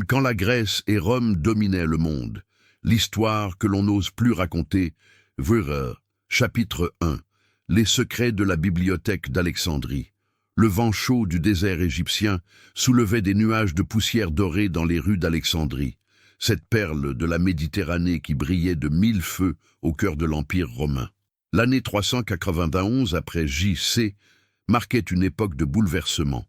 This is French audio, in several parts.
Quand la Grèce et Rome dominaient le monde. L'histoire que l'on n'ose plus raconter. Vurer, chapitre 1. Les secrets de la bibliothèque d'Alexandrie. Le vent chaud du désert égyptien soulevait des nuages de poussière dorée dans les rues d'Alexandrie, cette perle de la Méditerranée qui brillait de 1000 feux au cœur de l'Empire romain. L'année 391 après J.C. marquait une époque de bouleversement,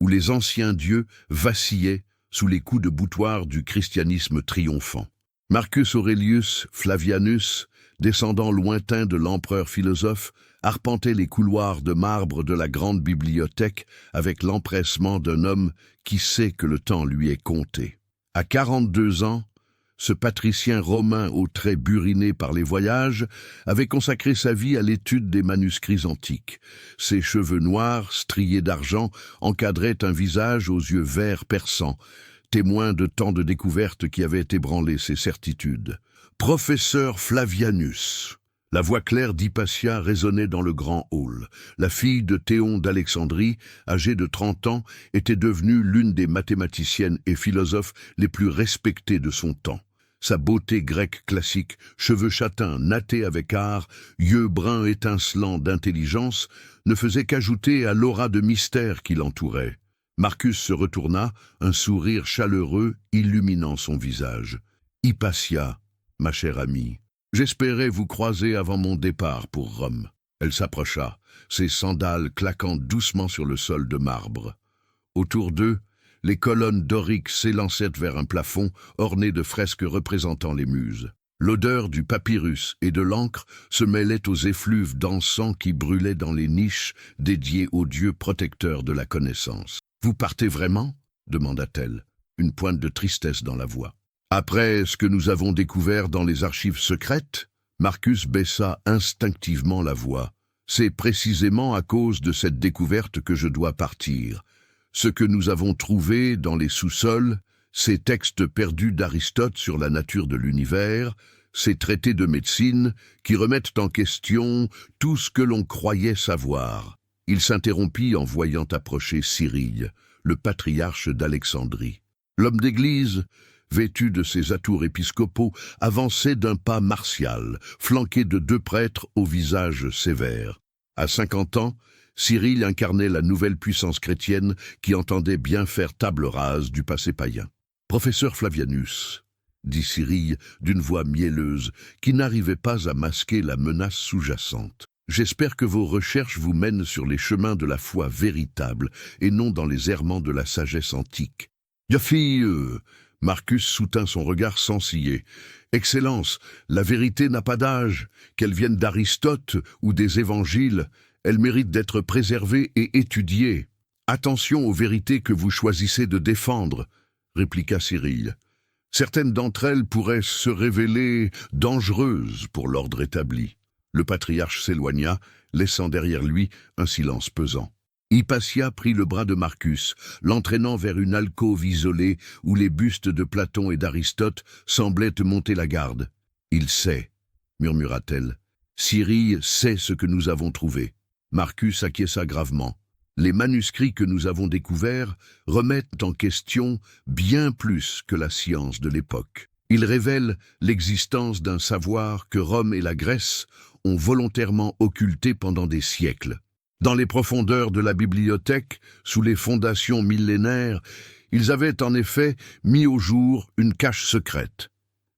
où les anciens dieux vacillaient sous les coups de boutoir du christianisme triomphant. Marcus Aurelius Flavianus, descendant lointain de l'empereur philosophe, arpentait les couloirs de marbre de la grande bibliothèque avec l'empressement d'un homme qui sait que le temps lui est compté. À 42 ans, ce patricien romain aux traits burinés par les voyages avait consacré sa vie à l'étude des manuscrits antiques. Ses cheveux noirs, striés d'argent, encadraient un visage aux yeux verts perçants, témoin de tant de découvertes qui avaient ébranlé ses certitudes. Professeur Flavianus. La voix claire d'Hypatia résonnait dans le grand hall. La fille de Théon d'Alexandrie, âgée de 30 ans, était devenue l'une des mathématiciennes et philosophes les plus respectées de son temps. Sa beauté grecque classique, cheveux châtains nattés avec art, yeux bruns étincelants d'intelligence, ne faisait qu'ajouter à l'aura de mystère qui l'entourait. Marcus se retourna, un sourire chaleureux illuminant son visage. « Hypatia, ma chère amie, j'espérais vous croiser avant mon départ pour Rome. » Elle s'approcha, ses sandales claquant doucement sur le sol de marbre. Autour d'eux, les colonnes doriques s'élançaient vers un plafond orné de fresques représentant les muses. L'odeur du papyrus et de l'encre se mêlait aux effluves d'encens qui brûlaient dans les niches dédiées aux dieux protecteurs de la connaissance. « Vous partez vraiment ?» demanda-t-elle, une pointe de tristesse dans la voix. Après ce que nous avons découvert dans les archives secrètes, Marcus baissa instinctivement la voix. C'est précisément à cause de cette découverte que je dois partir. Ce que nous avons trouvé dans les sous-sols, ces textes perdus d'Aristote sur la nature de l'univers, ces traités de médecine qui remettent en question tout ce que l'on croyait savoir. Il s'interrompit en voyant approcher Cyrille, le patriarche d'Alexandrie. L'homme d'église, vêtu de ses atours épiscopaux, avançait d'un pas martial, flanqué de 2 prêtres au visage sévère. À 50 ans, Cyrille incarnait la nouvelle puissance chrétienne qui entendait bien faire table rase du passé païen. « Professeur Flavianus », dit Cyrille d'une voix mielleuse qui n'arrivait pas à masquer la menace sous-jacente. « J'espère que vos recherches vous mènent sur les chemins de la foi véritable et non dans les errements de la sagesse antique. » « Ya fille, Marcus soutint son regard sans ciller. « Excellence, la vérité n'a pas d'âge, qu'elle vienne d'Aristote ou des évangiles, elle mérite d'être préservée et étudiée. Attention aux vérités que vous choisissez de défendre, » répliqua Cyrille. « Certaines d'entre elles pourraient se révéler dangereuses pour l'ordre établi. » Le patriarche s'éloigna, laissant derrière lui un silence pesant. Hypatia prit le bras de Marcus, l'entraînant vers une alcôve isolée où les bustes de Platon et d'Aristote semblaient monter la garde. « Il sait, » murmura-t-elle. « Cyrille sait ce que nous avons trouvé. » Marcus acquiesça gravement. « Les manuscrits que nous avons découverts remettent en question bien plus que la science de l'époque. Ils révèlent l'existence d'un savoir que Rome et la Grèce ont volontairement occulté pendant des siècles. Dans les profondeurs de la bibliothèque, sous les fondations millénaires, ils avaient en effet mis au jour une cache secrète.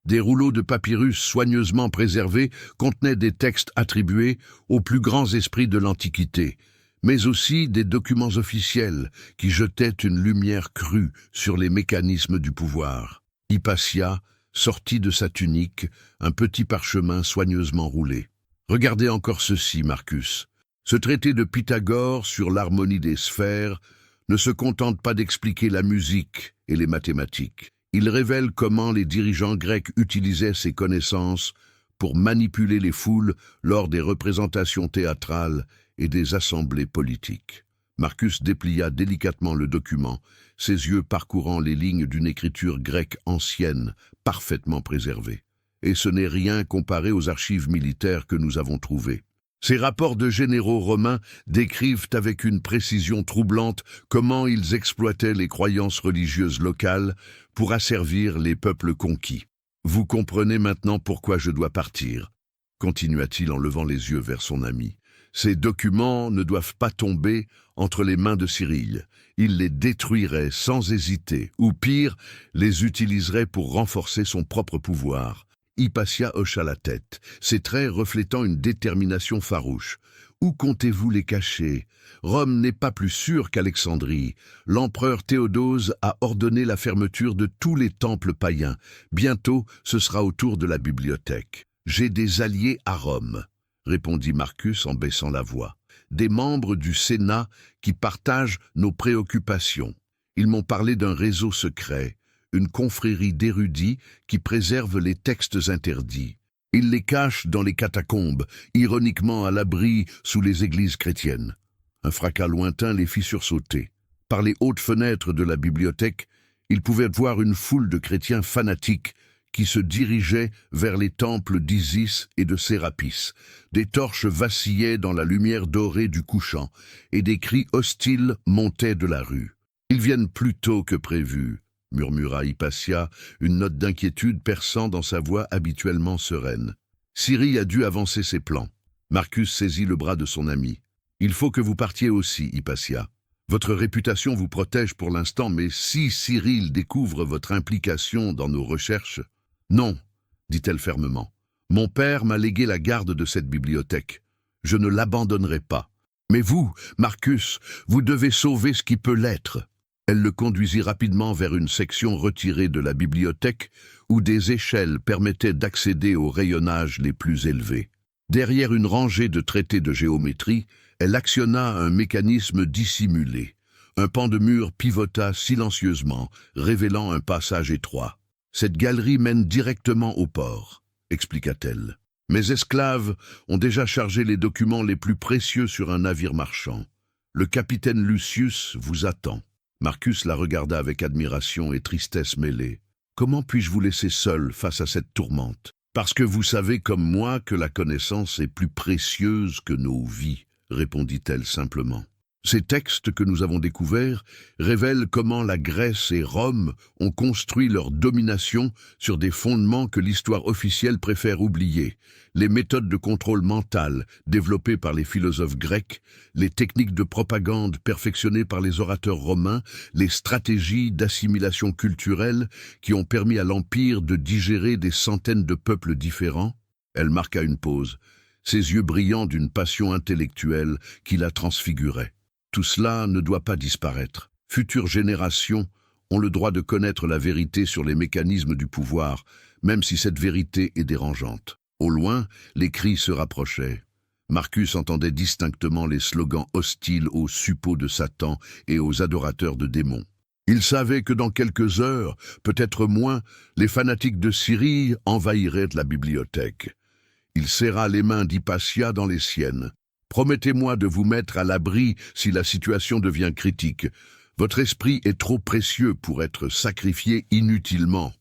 Des rouleaux de papyrus soigneusement préservés contenaient des textes attribués aux plus grands esprits de l'Antiquité, mais aussi des documents officiels qui jetaient une lumière crue sur les mécanismes du pouvoir. Hypatia sortit de sa tunique un petit parchemin soigneusement roulé. « Regardez encore ceci, Marcus. Ce traité de Pythagore sur l'harmonie des sphères ne se contente pas d'expliquer la musique et les mathématiques. Il révèle comment les dirigeants grecs utilisaient ces connaissances pour manipuler les foules lors des représentations théâtrales et des assemblées politiques. » Marcus déplia délicatement le document, ses yeux parcourant les lignes d'une écriture grecque ancienne, parfaitement préservée. « Et ce n'est rien comparé aux archives militaires que nous avons trouvées. Ces rapports de généraux romains décrivent avec une précision troublante comment ils exploitaient les croyances religieuses locales pour asservir les peuples conquis. Vous comprenez maintenant pourquoi je dois partir, continua-t-il en levant les yeux vers son ami. Ces documents ne doivent pas tomber entre les mains de Cyrille. Il les détruirait sans hésiter, ou pire, les utiliserait pour renforcer son propre pouvoir. Hypatia hocha la tête, ses traits reflétant une détermination farouche. Où comptez-vous les cacher? Rome n'est pas plus sûre qu'Alexandrie. L'empereur Théodose a ordonné la fermeture de tous les temples païens. Bientôt, ce sera au tour de la bibliothèque. J'ai des alliés à Rome, répondit Marcus en baissant la voix. Des membres du Sénat qui partagent nos préoccupations. Ils m'ont parlé d'un réseau secret, une confrérie d'érudits qui préserve les textes interdits. Ils les cachent dans les catacombes, ironiquement à l'abri sous les églises chrétiennes. Un fracas lointain les fit sursauter. Par les hautes fenêtres de la bibliothèque, ils pouvaient voir une foule de chrétiens fanatiques qui se dirigeaient vers les temples d'Isis et de Sérapis. Des torches vacillaient dans la lumière dorée du couchant, et des cris hostiles montaient de la rue. « Ils viennent plus tôt que prévu », murmura Hypatia, une note d'inquiétude perçant dans sa voix habituellement sereine. Cyrille a dû avancer ses plans. Marcus saisit le bras de son ami. « Il faut que vous partiez aussi, Hypatia. Votre réputation vous protège pour l'instant, mais si Cyrille découvre votre implication dans nos recherches... » « Non, dit-elle fermement. Mon père m'a légué la garde de cette bibliothèque. Je ne l'abandonnerai pas. Mais vous, Marcus, vous devez sauver ce qui peut l'être. » Elle le conduisit rapidement vers une section retirée de la bibliothèque où des échelles permettaient d'accéder aux rayonnages les plus élevés. Derrière une rangée de traités de géométrie, elle actionna un mécanisme dissimulé. Un pan de mur pivota silencieusement, révélant un passage étroit. « Cette galerie mène directement au port, » expliqua-t-elle. « Mes esclaves ont déjà chargé les documents les plus précieux sur un navire marchand. Le capitaine Lucius vous attend. » Marcus la regarda avec admiration et tristesse mêlée. « Comment puis-je vous laisser seul face à cette tourmente? Parce que vous savez comme moi que la connaissance est plus précieuse que nos vies, » répondit-elle simplement. Ces textes que nous avons découverts révèlent comment la Grèce et Rome ont construit leur domination sur des fondements que l'histoire officielle préfère oublier. Les méthodes de contrôle mental développées par les philosophes grecs, les techniques de propagande perfectionnées par les orateurs romains, les stratégies d'assimilation culturelle qui ont permis à l'Empire de digérer des centaines de peuples différents. Elle marqua une pause, ses yeux brillants d'une passion intellectuelle qui la transfigurait. Tout cela ne doit pas disparaître. Futures générations ont le droit de connaître la vérité sur les mécanismes du pouvoir, même si cette vérité est dérangeante. Au loin, les cris se rapprochaient. Marcus entendait distinctement les slogans hostiles aux suppôts de Satan et aux adorateurs de démons. Il savait que dans quelques heures, peut-être moins, les fanatiques de Cyrille envahiraient la bibliothèque. Il serra les mains d'Hypatia dans les siennes. « Promettez-moi de vous mettre à l'abri si la situation devient critique. Votre esprit est trop précieux pour être sacrifié inutilement. »«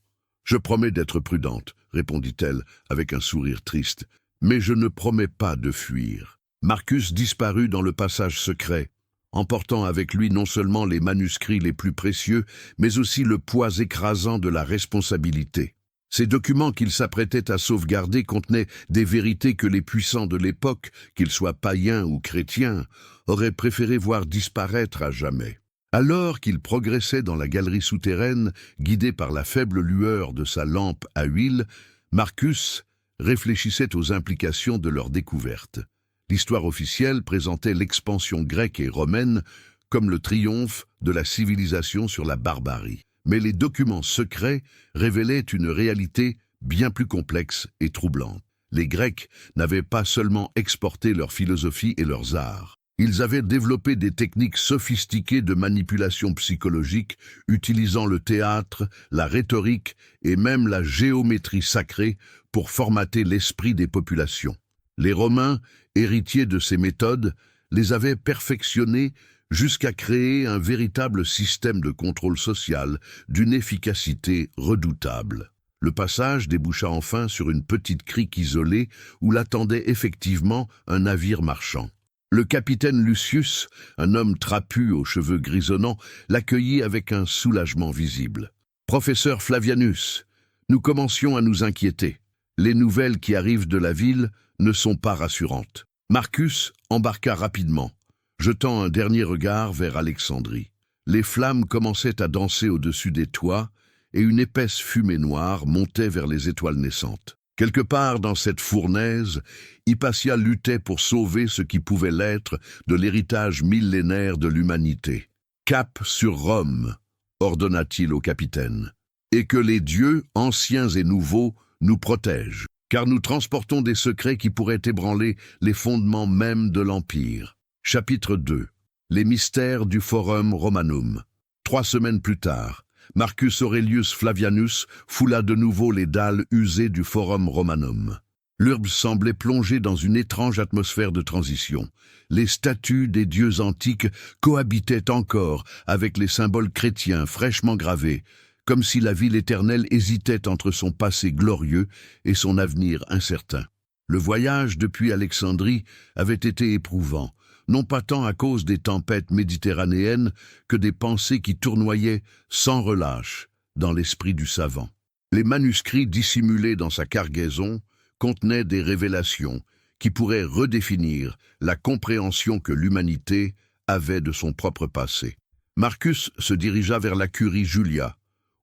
Je promets d'être prudente, » répondit-elle avec un sourire triste. « Mais je ne promets pas de fuir. » Marcus disparut dans le passage secret, emportant avec lui non seulement les manuscrits les plus précieux, mais aussi le poids écrasant de la responsabilité. Ces documents qu'il s'apprêtait à sauvegarder contenaient des vérités que les puissants de l'époque, qu'ils soient païens ou chrétiens, auraient préféré voir disparaître à jamais. Alors qu'il progressait dans la galerie souterraine, guidé par la faible lueur de sa lampe à huile, Marcus réfléchissait aux implications de leur découverte. L'histoire officielle présentait l'expansion grecque et romaine comme le triomphe de la civilisation sur la barbarie. Mais les documents secrets révélaient une réalité bien plus complexe et troublante. Les Grecs n'avaient pas seulement exporté leur philosophie et leurs arts. Ils avaient développé des techniques sophistiquées de manipulation psychologique, utilisant le théâtre, la rhétorique et même la géométrie sacrée pour formater l'esprit des populations. Les Romains, héritiers de ces méthodes, les avaient perfectionnées jusqu'à créer un véritable système de contrôle social d'une efficacité redoutable. Le passage déboucha enfin sur une petite crique isolée où l'attendait effectivement un navire marchand. Le capitaine Lucius, un homme trapu aux cheveux grisonnants, l'accueillit avec un soulagement visible. « Professeur Flavianus, nous commencions à nous inquiéter. Les nouvelles qui arrivent de la ville ne sont pas rassurantes. » Marcus embarqua rapidement, jetant un dernier regard vers Alexandrie. Les flammes commençaient à danser au-dessus des toits et une épaisse fumée noire montait vers les étoiles naissantes. Quelque part dans cette fournaise, Hypatia luttait pour sauver ce qui pouvait l'être de l'héritage millénaire de l'humanité. « Cap sur Rome », ordonna-t-il au capitaine, « et que les dieux, anciens et nouveaux, nous protègent, car nous transportons des secrets qui pourraient ébranler les fondements mêmes de l'Empire. » Chapitre 2. Les mystères du Forum Romanum. 3 semaines plus tard, Marcus Aurelius Flavianus foula de nouveau les dalles usées du Forum Romanum. L'urbe semblait plongée dans une étrange atmosphère de transition. Les statues des dieux antiques cohabitaient encore avec les symboles chrétiens fraîchement gravés, comme si la ville éternelle hésitait entre son passé glorieux et son avenir incertain. Le voyage depuis Alexandrie avait été éprouvant, non pas tant à cause des tempêtes méditerranéennes que des pensées qui tournoyaient sans relâche dans l'esprit du savant. Les manuscrits dissimulés dans sa cargaison contenaient des révélations qui pourraient redéfinir la compréhension que l'humanité avait de son propre passé. Marcus se dirigea vers la curie Julia,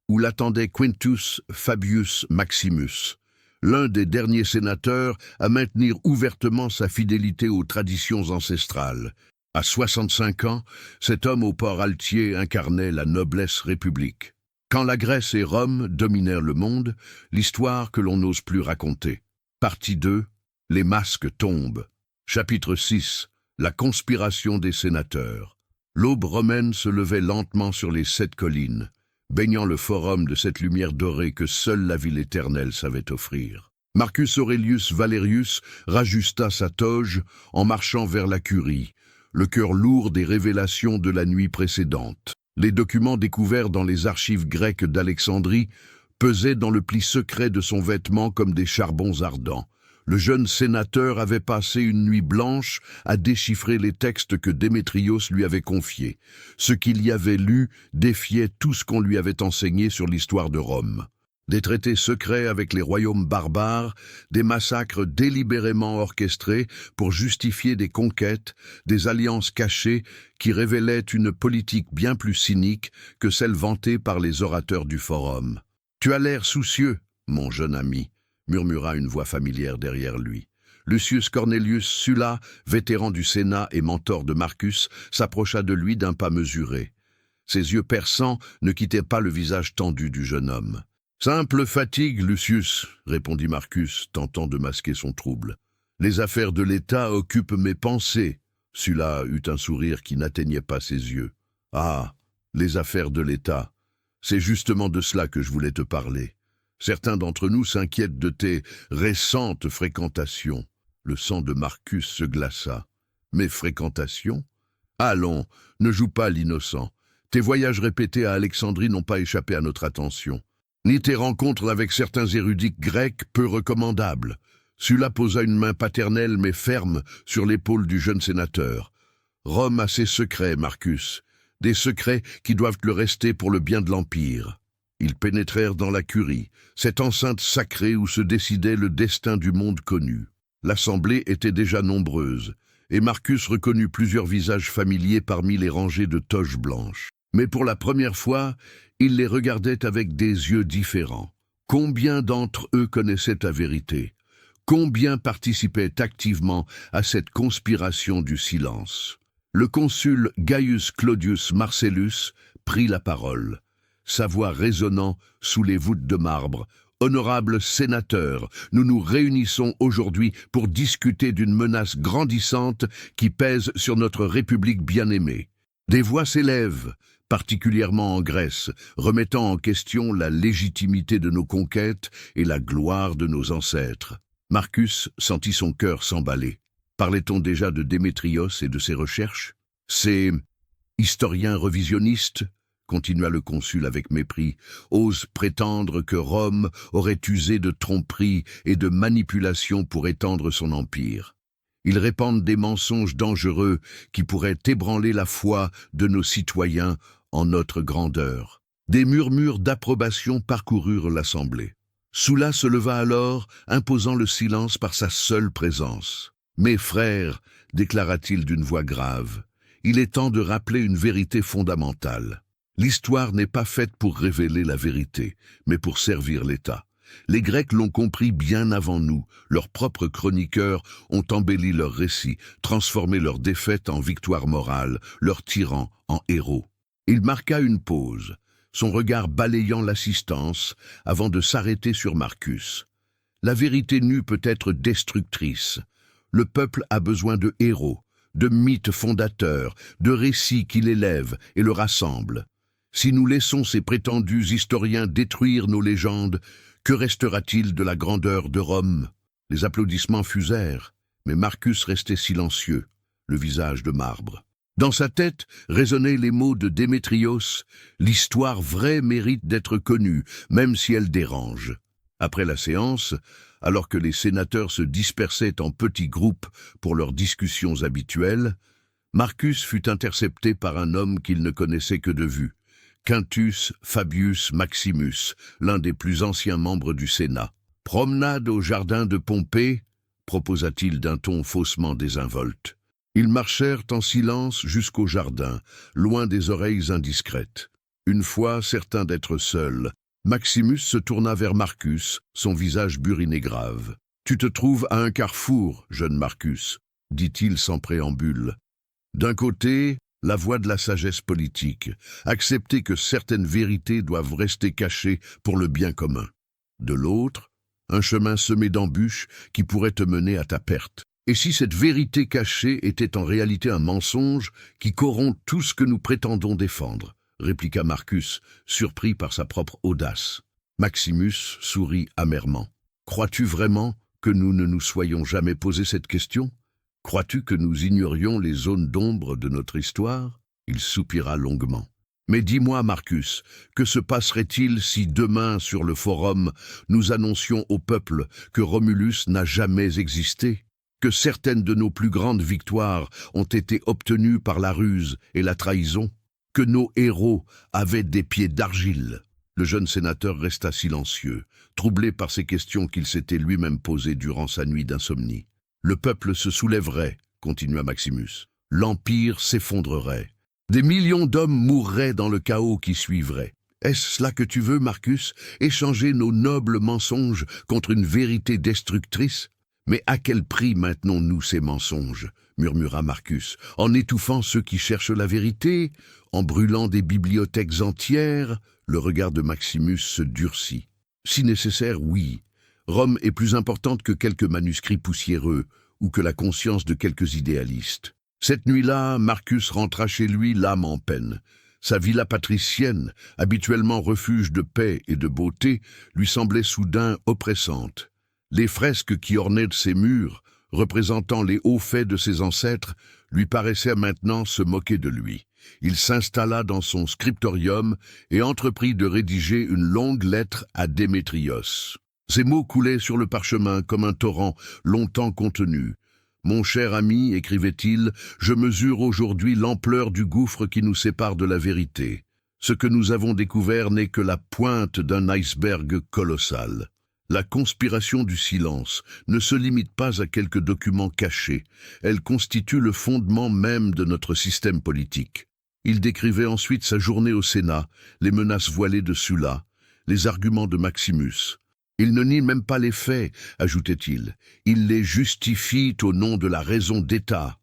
où l'attendait Quintus Fabius Maximus, l'un des derniers sénateurs à maintenir ouvertement sa fidélité aux traditions ancestrales. À 65 ans, cet homme au port altier incarnait la noblesse république. Quand la Grèce et Rome dominèrent le monde, l'histoire que l'on n'ose plus raconter. Partie 2. Les masques tombent. Chapitre 6. La conspiration des sénateurs. L'aube romaine se levait lentement sur les 7 collines, baignant le forum de cette lumière dorée que seule la ville éternelle savait offrir. Marcus Aurelius Valerius rajusta sa toge en marchant vers la curie, le cœur lourd des révélations de la nuit précédente. Les documents découverts dans les archives grecques d'Alexandrie pesaient dans le pli secret de son vêtement comme des charbons ardents. Le jeune sénateur avait passé une nuit blanche à déchiffrer les textes que Démétrios lui avait confiés. Ce qu'il y avait lu défiait tout ce qu'on lui avait enseigné sur l'histoire de Rome. Des traités secrets avec les royaumes barbares, des massacres délibérément orchestrés pour justifier des conquêtes, des alliances cachées qui révélaient une politique bien plus cynique que celle vantée par les orateurs du Forum. « Tu as l'air soucieux, mon jeune ami », murmura une voix familière derrière lui. Lucius Cornelius Sulla, vétéran du Sénat et mentor de Marcus, s'approcha de lui d'un pas mesuré. Ses yeux perçants ne quittaient pas le visage tendu du jeune homme. « Simple fatigue, Lucius, » répondit Marcus, tentant de masquer son trouble. « Les affaires de l'État occupent mes pensées. » Sulla eut un sourire qui n'atteignait pas ses yeux. « Ah, les affaires de l'État. C'est justement de cela que je voulais te parler. Certains d'entre nous s'inquiètent de tes récentes fréquentations. » Le sang de Marcus se glaça. « Mes fréquentations ? Allons, ne joue pas l'innocent. Tes voyages répétés à Alexandrie n'ont pas échappé à notre attention. Ni tes rencontres avec certains érudits grecs peu recommandables. » Sulla posa une main paternelle mais ferme sur l'épaule du jeune sénateur. « Rome a ses secrets, Marcus. Des secrets qui doivent le rester pour le bien de l'Empire. » Ils pénétrèrent dans la curie, cette enceinte sacrée où se décidait le destin du monde connu. L'assemblée était déjà nombreuse, et Marcus reconnut plusieurs visages familiers parmi les rangées de toges blanches. Mais pour la première fois, il les regardait avec des yeux différents. Combien d'entre eux connaissaient la vérité? Combien participaient activement à cette conspiration du silence? Le consul Gaius Claudius Marcellus prit la parole, sa voix résonnant sous les voûtes de marbre. « Honorables sénateurs, nous nous réunissons aujourd'hui pour discuter d'une menace grandissante qui pèse sur notre République bien-aimée. Des voix s'élèvent, particulièrement en Grèce, remettant en question la légitimité de nos conquêtes et la gloire de nos ancêtres. » Marcus sentit son cœur s'emballer. Parlait-on déjà de Démétrios et de ses recherches? Ces historiens revisionnistes continua le consul avec mépris, ose prétendre que Rome aurait usé de tromperie et de manipulation pour étendre son empire. Ils répandent des mensonges dangereux qui pourraient ébranler la foi de nos citoyens en notre grandeur. Des murmures d'approbation parcoururent l'assemblée. Sulla se leva alors, imposant le silence par sa seule présence. « Mes frères, déclara-t-il d'une voix grave, il est temps de rappeler une vérité fondamentale. L'histoire n'est pas faite pour révéler la vérité, mais pour servir l'État. Les Grecs l'ont compris bien avant nous. Leurs propres chroniqueurs ont embelli leurs récits, transformé leurs défaites en victoires morales, leurs tyrans en héros. » Il marqua une pause, son regard balayant l'assistance, avant de s'arrêter sur Marcus. La vérité nue peut être destructrice. Le peuple a besoin de héros, de mythes fondateurs, de récits qui l'élèvent et le rassemblent. Si nous laissons ces prétendus historiens détruire nos légendes, que restera-t-il de la grandeur de Rome? Les applaudissements fusèrent, mais Marcus restait silencieux, le visage de marbre. Dans sa tête résonnaient les mots de Démétrios, « L'histoire vraie mérite d'être connue, même si elle dérange. » Après la séance, alors que les sénateurs se dispersaient en petits groupes pour leurs discussions habituelles, Marcus fut intercepté par un homme qu'il ne connaissait que de vue, Quintus Fabius Maximus, l'un des plus anciens membres du Sénat. « Promenade au jardin de Pompée » proposa-t-il d'un ton faussement désinvolte. Ils marchèrent en silence jusqu'au jardin, loin des oreilles indiscrètes. Une fois certain d'être seul, Maximus se tourna vers Marcus, son visage buriné grave. « Tu te trouves à un carrefour, jeune Marcus, » dit-il sans préambule. D'un côté, la voix de la sagesse politique, accepter que certaines vérités doivent rester cachées pour le bien commun. De l'autre, un chemin semé d'embûches qui pourrait te mener à ta perte. Et si cette vérité cachée était en réalité un mensonge qui corrompt tout ce que nous prétendons défendre, répliqua Marcus, surpris par sa propre audace. Maximus sourit amèrement. Crois-tu vraiment que nous ne nous soyons jamais posé cette question? Crois-tu que nous ignorions les zones d'ombre de notre histoire? Il soupira longuement. Mais dis-moi, Marcus, que se passerait-il si demain, sur le forum, nous annoncions au peuple que Romulus n'a jamais existé? Que certaines de nos plus grandes victoires ont été obtenues par la ruse et la trahison, que nos héros avaient des pieds d'argile. Le jeune sénateur resta silencieux, troublé par ces questions qu'il s'était lui-même posées durant sa nuit d'insomnie. Le peuple se soulèverait, continua Maximus. L'empire s'effondrerait. Des millions d'hommes mourraient dans le chaos qui suivrait. Est-ce cela que tu veux, Marcus, échanger nos nobles mensonges contre une vérité destructrice? Mais à quel prix maintenons-nous ces mensonges? Murmura Marcus, en étouffant ceux qui cherchent la vérité, en brûlant des bibliothèques entières. Le regard de Maximus se durcit. Si nécessaire, oui. Rome est plus importante que quelques manuscrits poussiéreux ou que la conscience de quelques idéalistes. Cette nuit-là, Marcus rentra chez lui l'âme en peine. Sa villa patricienne, habituellement refuge de paix et de beauté, lui semblait soudain oppressante. Les fresques qui ornaient ses murs, représentant les hauts faits de ses ancêtres, lui paraissaient maintenant se moquer de lui. Il s'installa dans son scriptorium et entreprit de rédiger une longue lettre à Démétrios. Ces mots coulaient sur le parchemin comme un torrent longtemps contenu. « Mon cher ami, écrivait-il, je mesure aujourd'hui l'ampleur du gouffre qui nous sépare de la vérité. Ce que nous avons découvert n'est que la pointe d'un iceberg colossal. La conspiration du silence ne se limite pas à quelques documents cachés. Elle constitue le fondement même de notre système politique. » Il décrivait ensuite sa journée au Sénat, les menaces voilées de Sulla, les arguments de Maximus. Il ne nie même pas les faits, ajoutait-il. Il les justifie au nom de la raison d'État.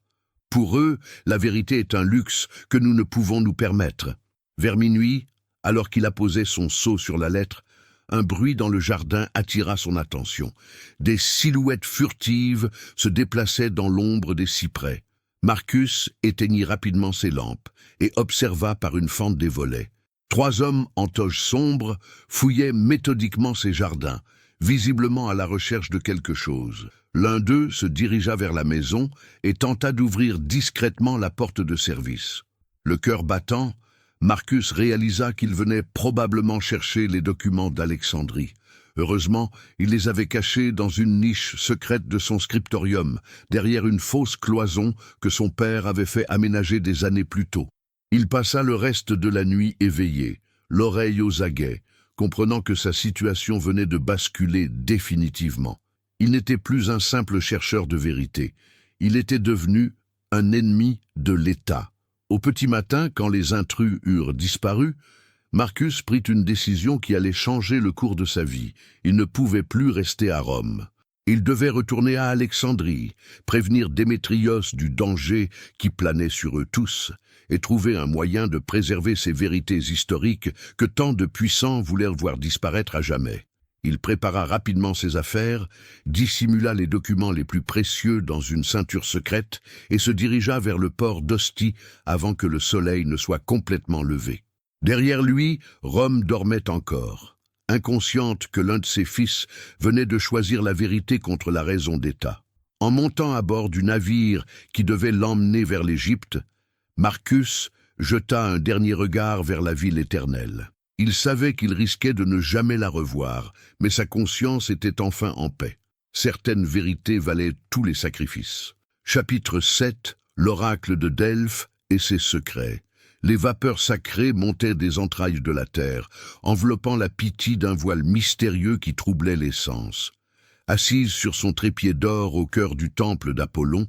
Pour eux, la vérité est un luxe que nous ne pouvons nous permettre. Vers minuit, alors qu'il apposait son sceau sur la lettre, un bruit dans le jardin attira son attention. Des silhouettes furtives se déplaçaient dans l'ombre des cyprès. Marcus éteignit rapidement ses lampes et observa par une fente des volets. 3 hommes en toge sombre fouillaient méthodiquement ces jardins, visiblement à la recherche de quelque chose. L'un d'eux se dirigea vers la maison et tenta d'ouvrir discrètement la porte de service. Le cœur battant, Marcus réalisa qu'il venait probablement chercher les documents d'Alexandrie. Heureusement, il les avait cachés dans une niche secrète de son scriptorium, derrière une fausse cloison que son père avait fait aménager des années plus tôt. Il passa le reste de la nuit éveillé, l'oreille aux aguets, comprenant que sa situation venait de basculer définitivement. Il n'était plus un simple chercheur de vérité. Il était devenu un ennemi de l'État. Au petit matin, quand les intrus eurent disparu, Marcus prit une décision qui allait changer le cours de sa vie. Il ne pouvait plus rester à Rome. Il devait retourner à Alexandrie, prévenir Démétrios du danger qui planait sur eux tous, et trouver un moyen de préserver ces vérités historiques que tant de puissants voulaient voir disparaître à jamais. Il prépara rapidement ses affaires, dissimula les documents les plus précieux dans une ceinture secrète et se dirigea vers le port d'Ostie avant que le soleil ne soit complètement levé. Derrière lui, Rome dormait encore, inconsciente que l'un de ses fils venait de choisir la vérité contre la raison d'État. En montant à bord du navire qui devait l'emmener vers l'Égypte, Marcus jeta un dernier regard vers la ville éternelle. Il savait qu'il risquait de ne jamais la revoir, mais sa conscience était enfin en paix. Certaines vérités valaient tous les sacrifices. Chapitre 7, l'oracle de Delphes et ses secrets. Les vapeurs sacrées montaient des entrailles de la terre, enveloppant la Pythie d'un voile mystérieux qui troublait les sens. Assise sur son trépied d'or au cœur du temple d'Apollon,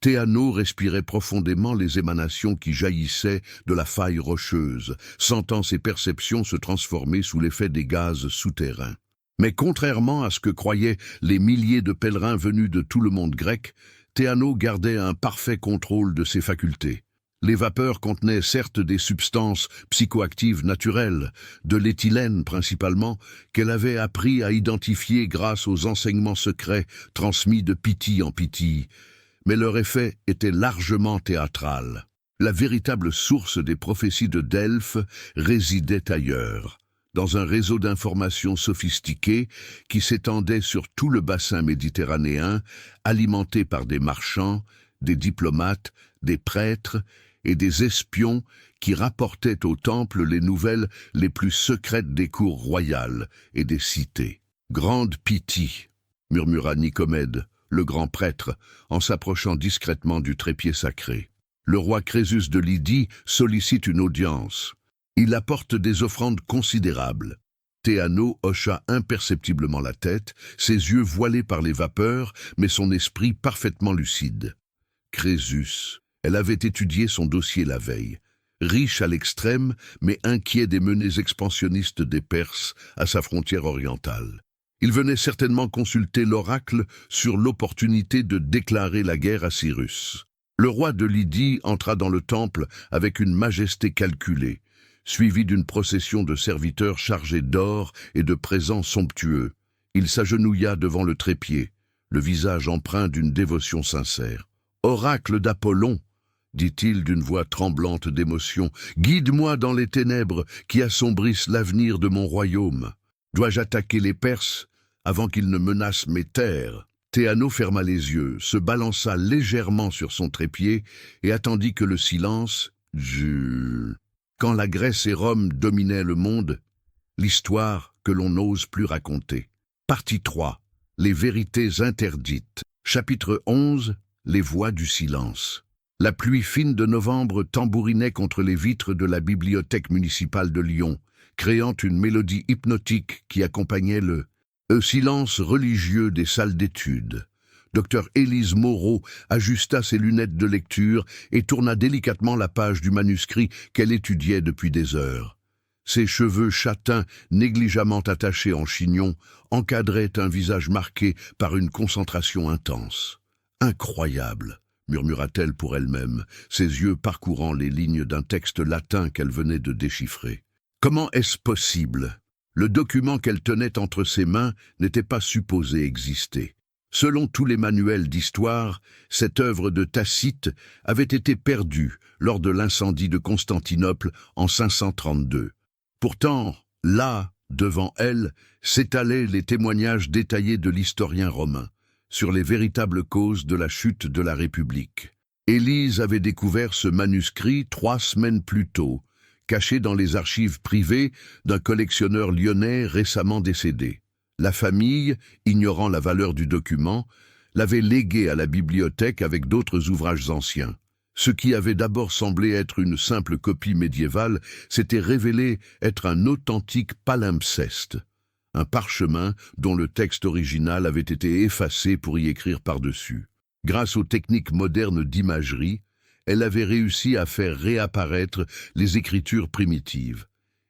Théano respirait profondément les émanations qui jaillissaient de la faille rocheuse, sentant ses perceptions se transformer sous l'effet des gaz souterrains. Mais contrairement à ce que croyaient les milliers de pèlerins venus de tout le monde grec, Théano gardait un parfait contrôle de ses facultés. Les vapeurs contenaient certes des substances psychoactives naturelles, de l'éthylène principalement, qu'elle avait appris à identifier grâce aux enseignements secrets transmis de Pythie en Pythie, mais leur effet était largement théâtral. La véritable source des prophéties de Delphes résidait ailleurs, dans un réseau d'informations sophistiquées qui s'étendait sur tout le bassin méditerranéen, alimenté par des marchands, des diplomates, des prêtres et des espions qui rapportaient au temple les nouvelles les plus secrètes des cours royales et des cités. « Grande Pythie » murmura Nicomède, le grand prêtre, en s'approchant discrètement du trépied sacré. Le roi Crésus de Lydie sollicite une audience. Il apporte des offrandes considérables. Théano hocha imperceptiblement la tête, ses yeux voilés par les vapeurs, mais son esprit parfaitement lucide. Crésus, elle avait étudié son dossier la veille. Riche à l'extrême, mais inquiet des menées expansionnistes des Perses à sa frontière orientale. Il venait certainement consulter l'oracle sur l'opportunité de déclarer la guerre à Cyrus. Le roi de Lydie entra dans le temple avec une majesté calculée, suivi d'une procession de serviteurs chargés d'or et de présents somptueux. Il s'agenouilla devant le trépied, le visage empreint d'une dévotion sincère. « Oracle d'Apollon !» dit-il d'une voix tremblante d'émotion, « guide-moi dans les ténèbres qui assombrissent l'avenir de mon royaume. Dois-je attaquer les Perses avant qu'ils ne menacent mes terres ?» Théano ferma les yeux, se balança légèrement sur son trépied et attendit que le silence dure. Quand la Grèce et Rome dominaient le monde, l'histoire que l'on n'ose plus raconter. Partie 3. Les vérités interdites. Chapitre 11. Les voix du silence. La pluie fine de novembre tambourinait contre les vitres de la bibliothèque municipale de Lyon, créant une mélodie hypnotique qui accompagnait le silence religieux des salles d'études. Dr Élise Moreau ajusta ses lunettes de lecture et tourna délicatement la page du manuscrit qu'elle étudiait depuis des heures. Ses cheveux châtains, négligemment attachés en chignon, encadraient un visage marqué par une concentration intense. « Incroyable !» murmura-t-elle pour elle-même, ses yeux parcourant les lignes d'un texte latin qu'elle venait de déchiffrer. Comment est-ce possible ? Le document qu'elle tenait entre ses mains n'était pas supposé exister. Selon tous les manuels d'histoire, cette œuvre de Tacite avait été perdue lors de l'incendie de Constantinople en 532. Pourtant, là, devant elle, s'étalaient les témoignages détaillés de l'historien romain sur les véritables causes de la chute de la République. Élise avait découvert ce manuscrit 3 semaines plus tôt, caché dans les archives privées d'un collectionneur lyonnais récemment décédé. La famille, ignorant la valeur du document, l'avait légué à la bibliothèque avec d'autres ouvrages anciens. Ce qui avait d'abord semblé être une simple copie médiévale s'était révélé être un authentique palimpseste, un parchemin dont le texte original avait été effacé pour y écrire par-dessus. Grâce aux techniques modernes d'imagerie, elle avait réussi à faire réapparaître les écritures primitives.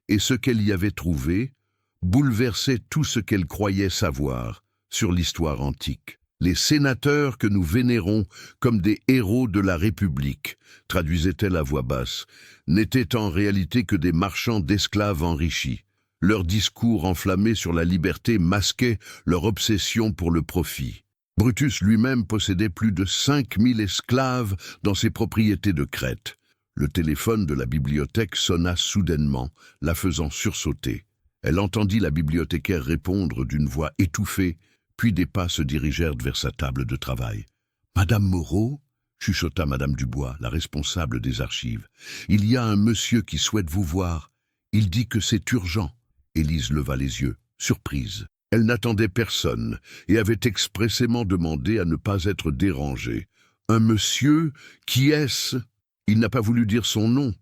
Et ce qu'elle y avait trouvé bouleversait tout ce qu'elle croyait savoir sur l'histoire antique. Les sénateurs que nous vénérons comme des héros de la République, traduisait-elle à voix basse, n'étaient en réalité que des marchands d'esclaves enrichis. Leurs discours enflammés sur la liberté masquaient leur obsession pour le profit. Brutus lui-même possédait plus de 5000 esclaves dans ses propriétés de Crète. Le téléphone de la bibliothèque sonna soudainement, la faisant sursauter. Elle entendit la bibliothécaire répondre d'une voix étouffée, puis des pas se dirigèrent vers sa table de travail. « Madame Moreau ?» chuchota Madame Dubois, la responsable des archives. « Il y a un monsieur qui souhaite vous voir. Il dit que c'est urgent. » Élise leva les yeux, surprise. Elle n'attendait personne et avait expressément demandé à ne pas être dérangée. « Un monsieur? Qui est-ce » Il n'a pas voulu dire son nom.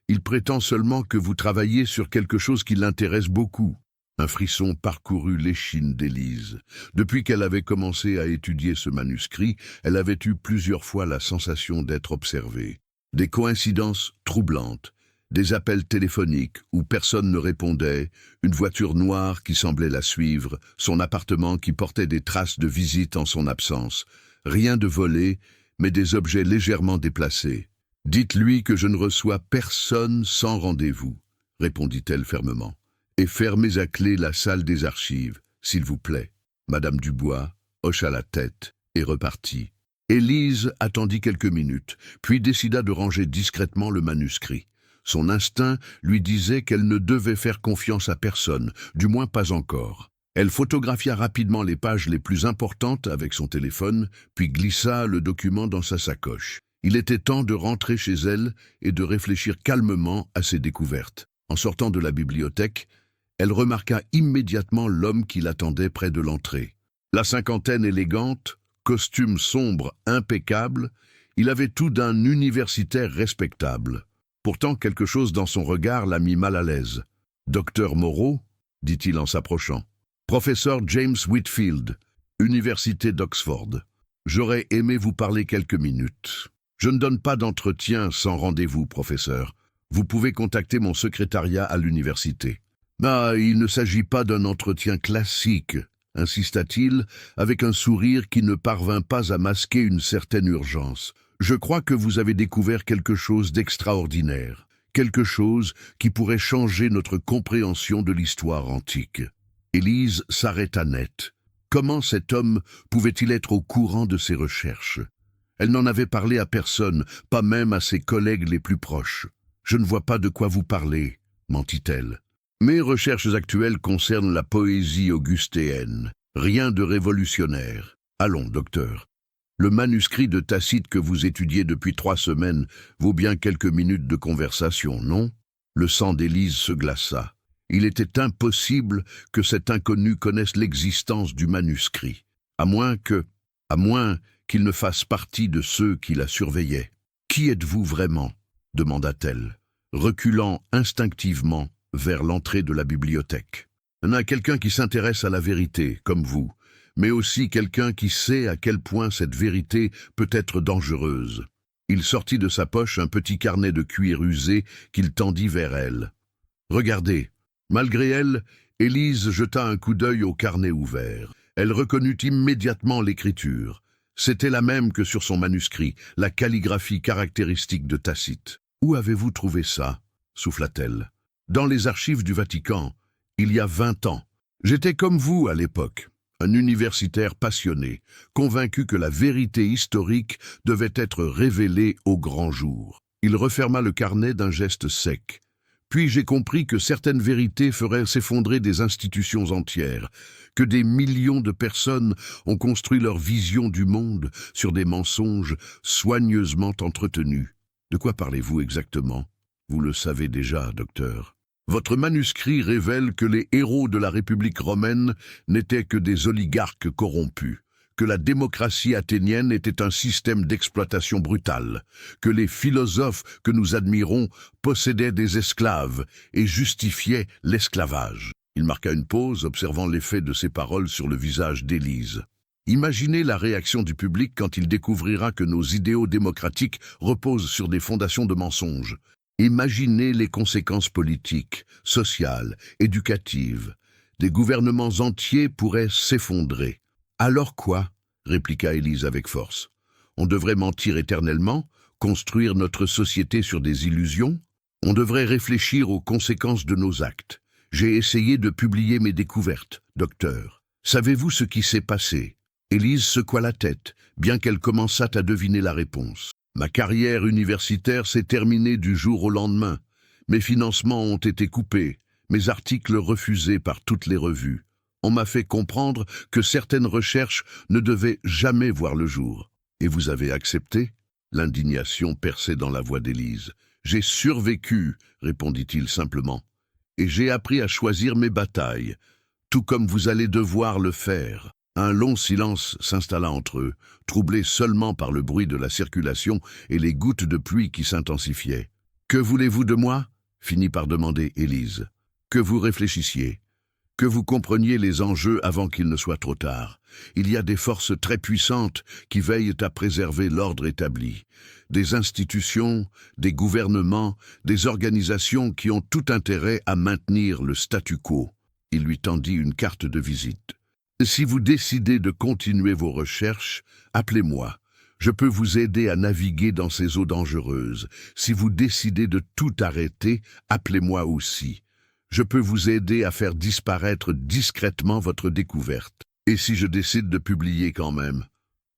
Il prétend seulement que vous travaillez sur quelque chose qui l'intéresse beaucoup. Un frisson parcourut l'échine d'Élise. Depuis qu'elle avait commencé à étudier ce manuscrit, elle avait eu plusieurs fois la sensation d'être observée. Des coïncidences troublantes, des appels téléphoniques où personne ne répondait, une voiture noire qui semblait la suivre, son appartement qui portait des traces de visite en son absence. Rien de volé, mais des objets légèrement déplacés. « Dites-lui que je ne reçois personne sans rendez-vous, » répondit-elle fermement. « Et fermez à clé la salle des archives, s'il vous plaît. » Madame Dubois hocha la tête et repartit. Élise attendit quelques minutes, puis décida de ranger discrètement le manuscrit. Son instinct lui disait qu'elle ne devait faire confiance à personne, du moins pas encore. Elle photographia rapidement les pages les plus importantes avec son téléphone, puis glissa le document dans sa sacoche. Il était temps de rentrer chez elle et de réfléchir calmement à ses découvertes. En sortant de la bibliothèque, elle remarqua immédiatement l'homme qui l'attendait près de l'entrée. La cinquantaine élégante, costume sombre impeccable, il avait tout d'un universitaire respectable. Pourtant, quelque chose dans son regard la mit mal à l'aise. « Docteur Moreau ?» dit-il en s'approchant. « Professeur James Whitfield, Université d'Oxford. J'aurais aimé vous parler quelques minutes. Je ne donne pas d'entretien sans rendez-vous, professeur. Vous pouvez contacter mon secrétariat à l'université. » « Ah, il ne s'agit pas d'un entretien classique, » insista-t-il, avec un sourire qui ne parvint pas à masquer une certaine urgence. « Je crois que vous avez découvert quelque chose d'extraordinaire, quelque chose qui pourrait changer notre compréhension de l'histoire antique. » Élise s'arrêta net. Comment cet homme pouvait-il être au courant de ses recherches? Elle n'en avait parlé à personne, pas même à ses collègues les plus proches. « Je ne vois pas de quoi vous parlez, » mentit-elle. « Mes recherches actuelles concernent la poésie augustéenne. Rien de révolutionnaire. Allons, docteur. Le manuscrit de Tacite que vous étudiez depuis 3 semaines vaut bien quelques minutes de conversation, non ?» Le sang d'Élise se glaça. Il était impossible que cet inconnu connaisse l'existence du manuscrit, à moins qu'il ne fasse partie de ceux qui la surveillaient. « Qui êtes-vous vraiment ?» demanda-t-elle, reculant instinctivement vers l'entrée de la bibliothèque. « Quelqu'un qui s'intéresse à la vérité, comme vous, mais aussi quelqu'un qui sait à quel point cette vérité peut être dangereuse. » Il sortit de sa poche un petit carnet de cuir usé qu'il tendit vers elle. « Regardez. » Malgré elle, Élise jeta un coup d'œil au carnet ouvert. Elle reconnut immédiatement l'écriture. C'était la même que sur son manuscrit, la calligraphie caractéristique de Tacite. « Où avez-vous trouvé ça ?» souffla-t-elle. « Dans les archives du Vatican, il y a 20 ans. J'étais comme vous à l'époque, un universitaire passionné, convaincu que la vérité historique devait être révélée au grand jour. » Il referma le carnet d'un geste sec. « Puis j'ai compris que certaines vérités feraient s'effondrer des institutions entières, que des millions de personnes ont construit leur vision du monde sur des mensonges soigneusement entretenus. » « De quoi parlez-vous exactement ?» Vous le savez déjà, docteur. Votre manuscrit révèle que les héros de la République romaine n'étaient que des oligarques corrompus, que la démocratie athénienne était un système d'exploitation brutale, que les philosophes que nous admirons possédaient des esclaves et justifiaient l'esclavage. Il marqua une pause, observant l'effet de ces paroles sur le visage d'Élise. Imaginez la réaction du public quand il découvrira que nos idéaux démocratiques reposent sur des fondations de mensonges. Imaginez les conséquences politiques, sociales, éducatives. Des gouvernements entiers pourraient s'effondrer. Alors quoi? Répliqua Élise avec force. On devrait mentir éternellement, construire notre société sur des illusions? On devrait réfléchir aux conséquences de nos actes. J'ai essayé de publier mes découvertes, docteur. Savez-vous ce qui s'est passé? Élise secoua la tête, bien qu'elle commençât à deviner la réponse. Ma carrière universitaire s'est terminée du jour au lendemain. Mes financements ont été coupés, mes articles refusés par toutes les revues. On m'a fait comprendre que certaines recherches ne devaient jamais voir le jour. Et vous avez accepté? L'indignation perçait dans la voix d'Élise. J'ai survécu, répondit-il simplement. Et j'ai appris à choisir mes batailles, tout comme vous allez devoir le faire. Un long silence s'installa entre eux, troublé seulement par le bruit de la circulation et les gouttes de pluie qui s'intensifiaient. « Que voulez-vous de moi ?» finit par demander Élise. « Que vous réfléchissiez, que vous compreniez les enjeux avant qu'il ne soit trop tard. Il y a des forces très puissantes qui veillent à préserver l'ordre établi. Des institutions, des gouvernements, des organisations qui ont tout intérêt à maintenir le statu quo. » Il lui tendit une carte de visite. Si vous décidez de continuer vos recherches, appelez-moi. Je peux vous aider à naviguer dans ces eaux dangereuses. Si vous décidez de tout arrêter, appelez-moi aussi. Je peux vous aider à faire disparaître discrètement votre découverte. Et si je décide de publier quand même?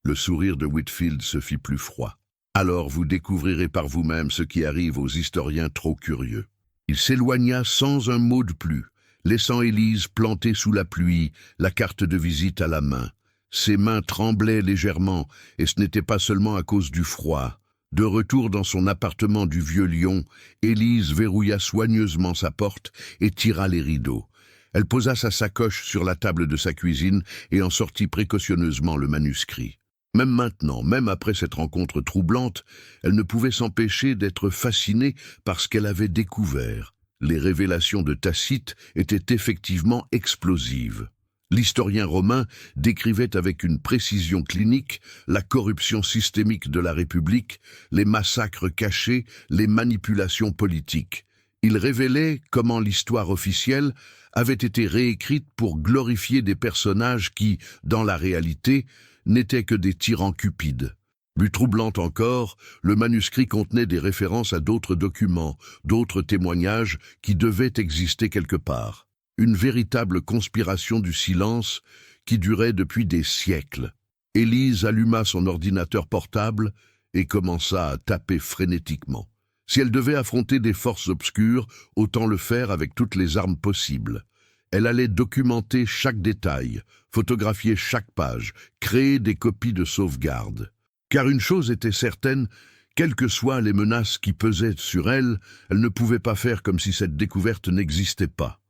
Le sourire de Whitfield se fit plus froid. Alors vous découvrirez par vous-même ce qui arrive aux historiens trop curieux. Il s'éloigna sans un mot de plus, laissant Élise plantée sous la pluie, la carte de visite à la main. Ses mains tremblaient légèrement, et ce n'était pas seulement à cause du froid. De retour dans son appartement du Vieux Lyon, Élise verrouilla soigneusement sa porte et tira les rideaux. Elle posa sa sacoche sur la table de sa cuisine et en sortit précautionneusement le manuscrit. Même maintenant, même après cette rencontre troublante, elle ne pouvait s'empêcher d'être fascinée par ce qu'elle avait découvert. Les révélations de Tacite étaient effectivement explosives. L'historien romain décrivait avec une précision clinique la corruption systémique de la République, les massacres cachés, les manipulations politiques. Il révélait comment l'histoire officielle avait été réécrite pour glorifier des personnages qui, dans la réalité, n'étaient que des tyrans cupides. Plus troublant encore, le manuscrit contenait des références à d'autres documents, d'autres témoignages qui devaient exister quelque part. Une véritable conspiration du silence qui durait depuis des siècles. Élise alluma son ordinateur portable et commença à taper frénétiquement. Si elle devait affronter des forces obscures, autant le faire avec toutes les armes possibles. Elle allait documenter chaque détail, photographier chaque page, créer des copies de sauvegarde. Car une chose était certaine, quelles que soient les menaces qui pesaient sur elle, elle ne pouvait pas faire comme si cette découverte n'existait pas.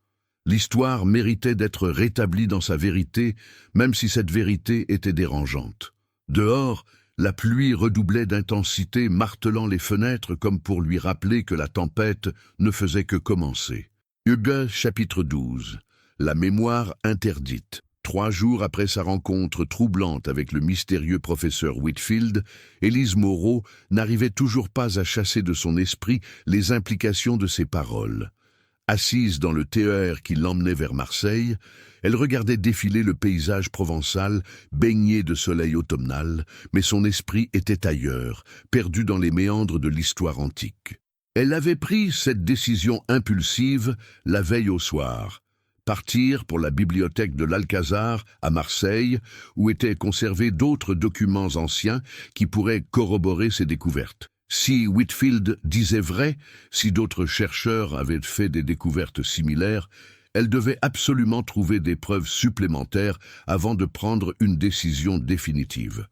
L'histoire méritait d'être rétablie dans sa vérité, même si cette vérité était dérangeante. Dehors, la pluie redoublait d'intensité, martelant les fenêtres comme pour lui rappeler que la tempête ne faisait que commencer. Hugues, chapitre 12. La mémoire interdite. 3 jours après sa rencontre troublante avec le mystérieux professeur Whitfield, Élise Moreau n'arrivait toujours pas à chasser de son esprit les implications de ses paroles. Assise dans le TER qui l'emmenait vers Marseille, elle regardait défiler le paysage provençal, baigné de soleil automnal, mais son esprit était ailleurs, perdu dans les méandres de l'histoire antique. Elle avait pris cette décision impulsive la veille au soir. Partir pour la bibliothèque de l'Alcazar à Marseille, où étaient conservés d'autres documents anciens qui pourraient corroborer ses découvertes. Si Whitfield disait vrai, si d'autres chercheurs avaient fait des découvertes similaires, elle devait absolument trouver des preuves supplémentaires avant de prendre une décision définitive.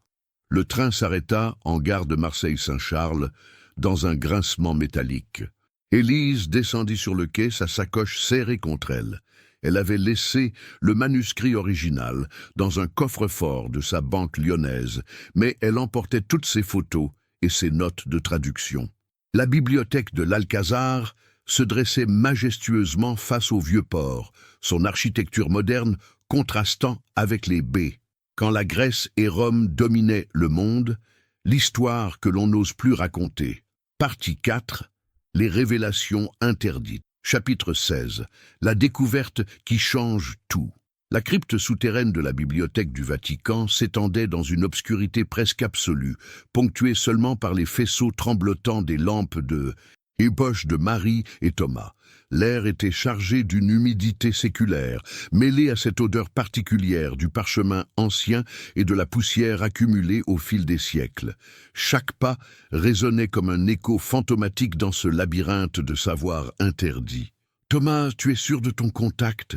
Le train s'arrêta en gare de Marseille-Saint-Charles, dans un grincement métallique. Élise descendit sur le quai, sa sacoche serrée contre elle. Elle avait laissé le manuscrit original dans un coffre-fort de sa banque lyonnaise, mais elle emportait toutes ses photos et ses notes de traduction. La bibliothèque de l'Alcazar se dressait majestueusement face au vieux port, son architecture moderne contrastant avec les baies. Quand la Grèce et Rome dominaient le monde, l'histoire que l'on n'ose plus raconter. Partie 4. Les révélations interdites. Chapitre 16. La découverte qui change tout. La crypte souterraine de la bibliothèque du Vatican s'étendait dans une obscurité presque absolue, ponctuée seulement par les faisceaux tremblotants des lampes de poches de Marie et Thomas. L'air était chargé d'une humidité séculaire, mêlée à cette odeur particulière du parchemin ancien et de la poussière accumulée au fil des siècles. Chaque pas résonnait comme un écho fantomatique dans ce labyrinthe de savoir interdit. « Thomas, tu es sûr de ton contact ?»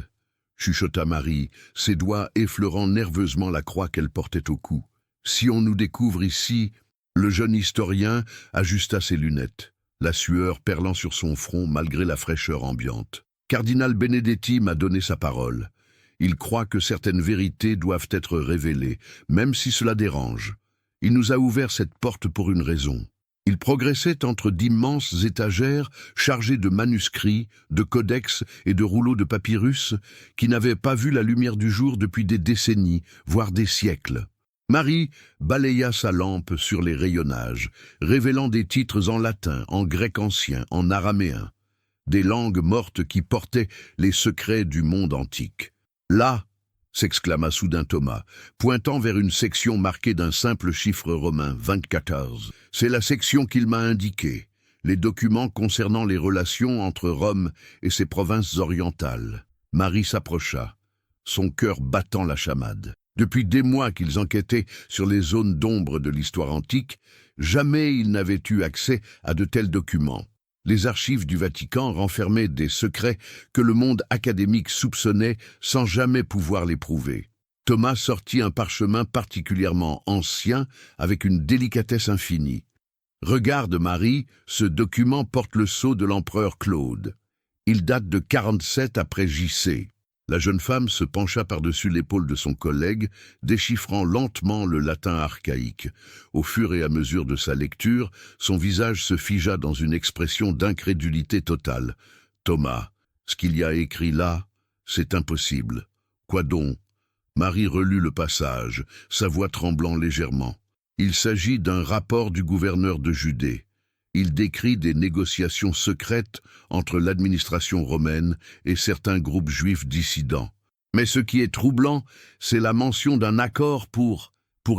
chuchota Marie, ses doigts effleurant nerveusement la croix qu'elle portait au cou. « Si on nous découvre ici… » Le jeune historien ajusta ses lunettes, la sueur perlant sur son front malgré la fraîcheur ambiante. Cardinal Benedetti m'a donné sa parole. Il croit que certaines vérités doivent être révélées, même si cela dérange. Il nous a ouvert cette porte pour une raison. Il progressait entre d'immenses étagères chargées de manuscrits, de codex et de rouleaux de papyrus qui n'avaient pas vu la lumière du jour depuis des décennies, voire des siècles. Marie balaya sa lampe sur les rayonnages, révélant des titres en latin, en grec ancien, en araméen, des langues mortes qui portaient les secrets du monde antique. « Là !» s'exclama soudain Thomas, pointant vers une section marquée d'un simple chiffre romain, 24. C'est la section qu'il m'a indiquée, les documents concernant les relations entre Rome et ses provinces orientales. Marie s'approcha, son cœur battant la chamade. Depuis des mois qu'ils enquêtaient sur les zones d'ombre de l'histoire antique, jamais ils n'avaient eu accès à de tels documents. Les archives du Vatican renfermaient des secrets que le monde académique soupçonnait sans jamais pouvoir les prouver. Thomas sortit un parchemin particulièrement ancien avec une délicatesse infinie. « Regarde, Marie, ce document porte le sceau de l'empereur Claude. Il date de 47 après J.C. » La jeune femme se pencha par-dessus l'épaule de son collègue, déchiffrant lentement le latin archaïque. Au fur et à mesure de sa lecture, son visage se figea dans une expression d'incrédulité totale. « Thomas, ce qu'il y a écrit là, c'est impossible. » « Quoi donc ?» Marie relut le passage, sa voix tremblant légèrement. « Il s'agit d'un rapport du gouverneur de Judée. Il décrit des négociations secrètes entre l'administration romaine et certains groupes juifs dissidents. Mais ce qui est troublant, c'est la mention d'un accord pour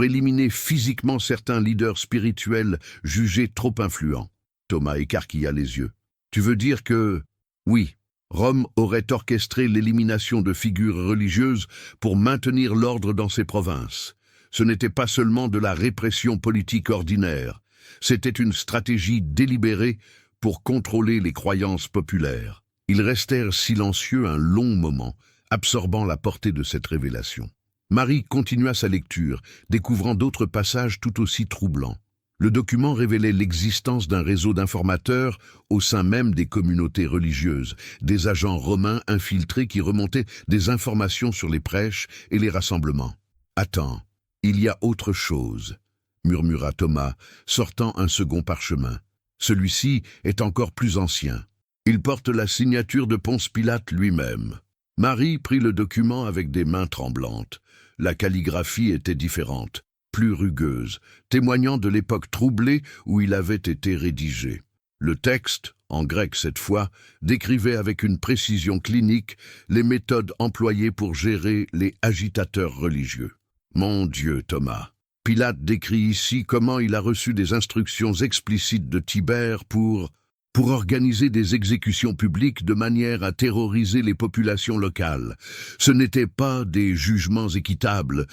éliminer physiquement certains leaders spirituels jugés trop influents. » Thomas écarquilla les yeux. « Tu veux dire que… » « Oui, Rome aurait orchestré l'élimination de figures religieuses pour maintenir l'ordre dans ses provinces. Ce n'était pas seulement de la répression politique ordinaire. C'était une stratégie délibérée pour contrôler les croyances populaires. Ils restèrent silencieux un long moment, absorbant la portée de cette révélation. Marie continua sa lecture, découvrant d'autres passages tout aussi troublants. Le document révélait l'existence d'un réseau d'informateurs au sein même des communautés religieuses, des agents romains infiltrés qui remontaient des informations sur les prêches et les rassemblements. « Attends, il y a autre chose » murmura Thomas, sortant un second parchemin. Celui-ci est encore plus ancien. Il porte la signature de Ponce Pilate lui-même. Marie prit le document avec des mains tremblantes. La calligraphie était différente, plus rugueuse, témoignant de l'époque troublée où il avait été rédigé. Le texte, en grec cette fois, décrivait avec une précision clinique les méthodes employées pour gérer les agitateurs religieux. Mon Dieu, Thomas! Pilate décrit ici comment il a reçu des instructions explicites de Tibère pour organiser des exécutions publiques de manière à terroriser les populations locales. Ce n'était pas des jugements équitables,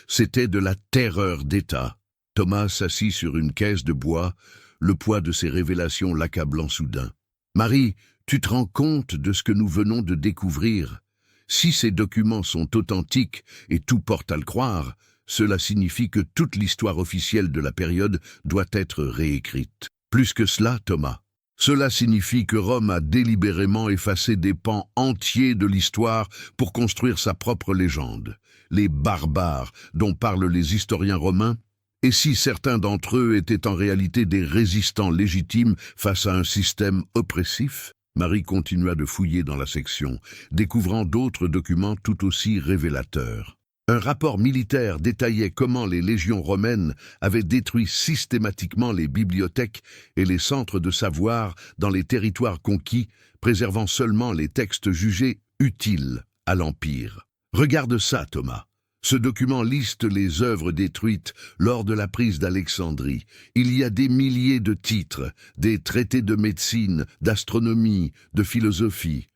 c'était de la terreur d'État. Thomas s'assit sur une caisse de bois, le poids de ces révélations l'accablant soudain. « Marie, tu te rends compte de ce que nous venons de découvrir? Si ces documents sont authentiques, et tout porte à le croire, cela signifie que toute l'histoire officielle de la période doit être réécrite. Plus que cela, Thomas, Cela signifie que Rome a délibérément effacé des pans entiers de l'histoire pour construire sa propre légende. Les barbares dont parlent les historiens romains, et si certains d'entre eux étaient en réalité des résistants légitimes face à un système oppressif? Marie continua de fouiller dans la section, découvrant d'autres documents tout aussi révélateurs. Un rapport militaire détaillait comment les légions romaines avaient détruit systématiquement les bibliothèques et les centres de savoir dans les territoires conquis, préservant seulement les textes jugés utiles à l'Empire. Regarde ça, Thomas. Ce document liste les œuvres détruites lors de la prise d'Alexandrie. Il y a des milliers de titres, des traités de médecine, d'astronomie, de philosophie.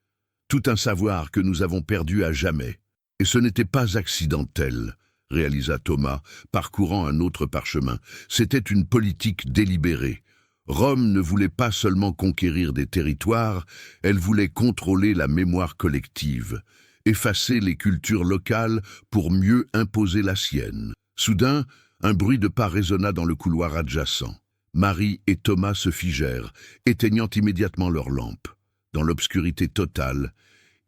Tout un savoir que nous avons perdu à jamais. Et ce n'était pas accidentel, réalisa Thomas, parcourant un autre parchemin. C'était une politique délibérée. Rome ne voulait pas seulement conquérir des territoires, elle voulait contrôler la mémoire collective, effacer les cultures locales pour mieux imposer la sienne. Soudain, un bruit de pas résonna dans le couloir adjacent. Marie et Thomas se figèrent, éteignant immédiatement leurs lampes. Dans l'obscurité totale,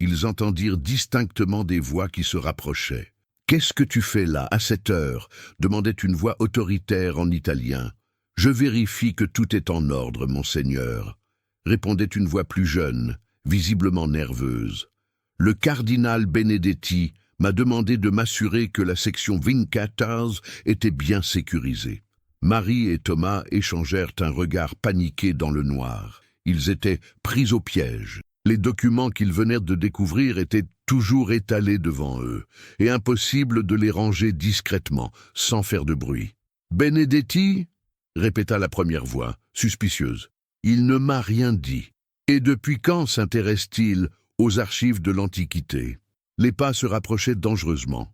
ils entendirent distinctement des voix qui se rapprochaient. « Qu'est-ce que tu fais là, à cette heure ?» demandait une voix autoritaire en italien. « Je vérifie que tout est en ordre, monseigneur », répondait une voix plus jeune, visiblement nerveuse. « Le cardinal Benedetti m'a demandé de m'assurer que la section 24 était bien sécurisée. » Marie et Thomas échangèrent un regard paniqué dans le noir. Ils étaient pris au piège. Les documents qu'ils venaient de découvrir étaient toujours étalés devant eux, et impossible de les ranger discrètement, sans faire de bruit. « Benedetti » répéta la première voix, suspicieuse. « Il ne m'a rien dit. Et depuis quand s'intéresse-t-il aux archives de l'Antiquité ?» Les pas se rapprochaient dangereusement.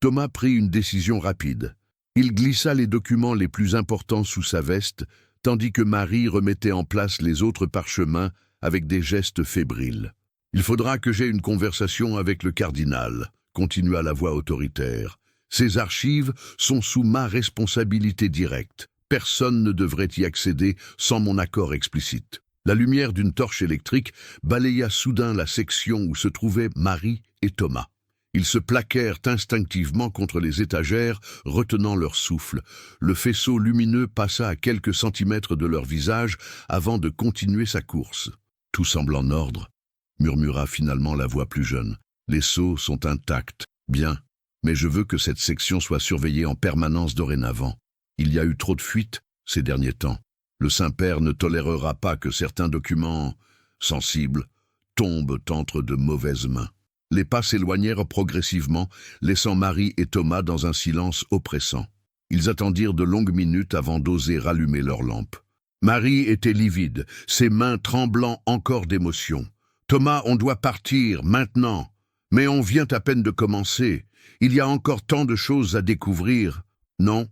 Thomas prit une décision rapide. Il glissa les documents les plus importants sous sa veste, tandis que Marie remettait en place les autres parchemins avec des gestes fébriles. « Il faudra que j'aie une conversation avec le cardinal », continua la voix autoritaire. « Ces archives sont sous ma responsabilité directe. Personne ne devrait y accéder sans mon accord explicite. » La lumière d'une torche électrique balaya soudain la section où se trouvaient Marie et Thomas. Ils se plaquèrent instinctivement contre les étagères, retenant leur souffle. Le faisceau lumineux passa à quelques centimètres de leur visage avant de continuer sa course. « Tout semble en ordre », murmura finalement la voix plus jeune. « Les sceaux sont intacts. Bien, mais je veux que cette section soit surveillée en permanence dorénavant. Il y a eu trop de fuites ces derniers temps. Le Saint-Père ne tolérera pas que certains documents sensibles tombent entre de mauvaises mains. » Les pas s'éloignèrent progressivement, laissant Marie et Thomas dans un silence oppressant. Ils attendirent de longues minutes avant d'oser rallumer leurs lampes. Marie était livide, ses mains tremblant encore d'émotion. « Thomas, on doit partir, maintenant. Mais on vient à peine de commencer. Il y a encore tant de choses à découvrir. » « Non,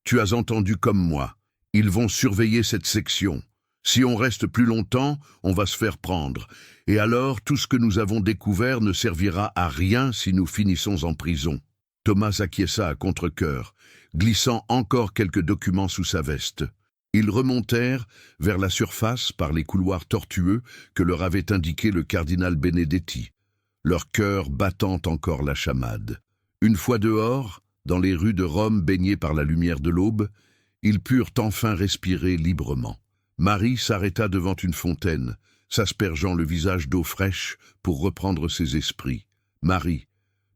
tu as entendu comme moi. Ils vont surveiller cette section. Si on reste plus longtemps, on va se faire prendre. Et alors, tout ce que nous avons découvert ne servira à rien si nous finissons en prison. » Thomas acquiesça à contre-cœur, glissant encore quelques documents sous sa veste. Ils remontèrent vers la surface par les couloirs tortueux que leur avait indiqué le cardinal Benedetti, leur cœur battant encore la chamade. Une fois dehors, dans les rues de Rome baignées par la lumière de l'aube, ils purent enfin respirer librement. Marie s'arrêta devant une fontaine, s'aspergeant le visage d'eau fraîche pour reprendre ses esprits. « Marie,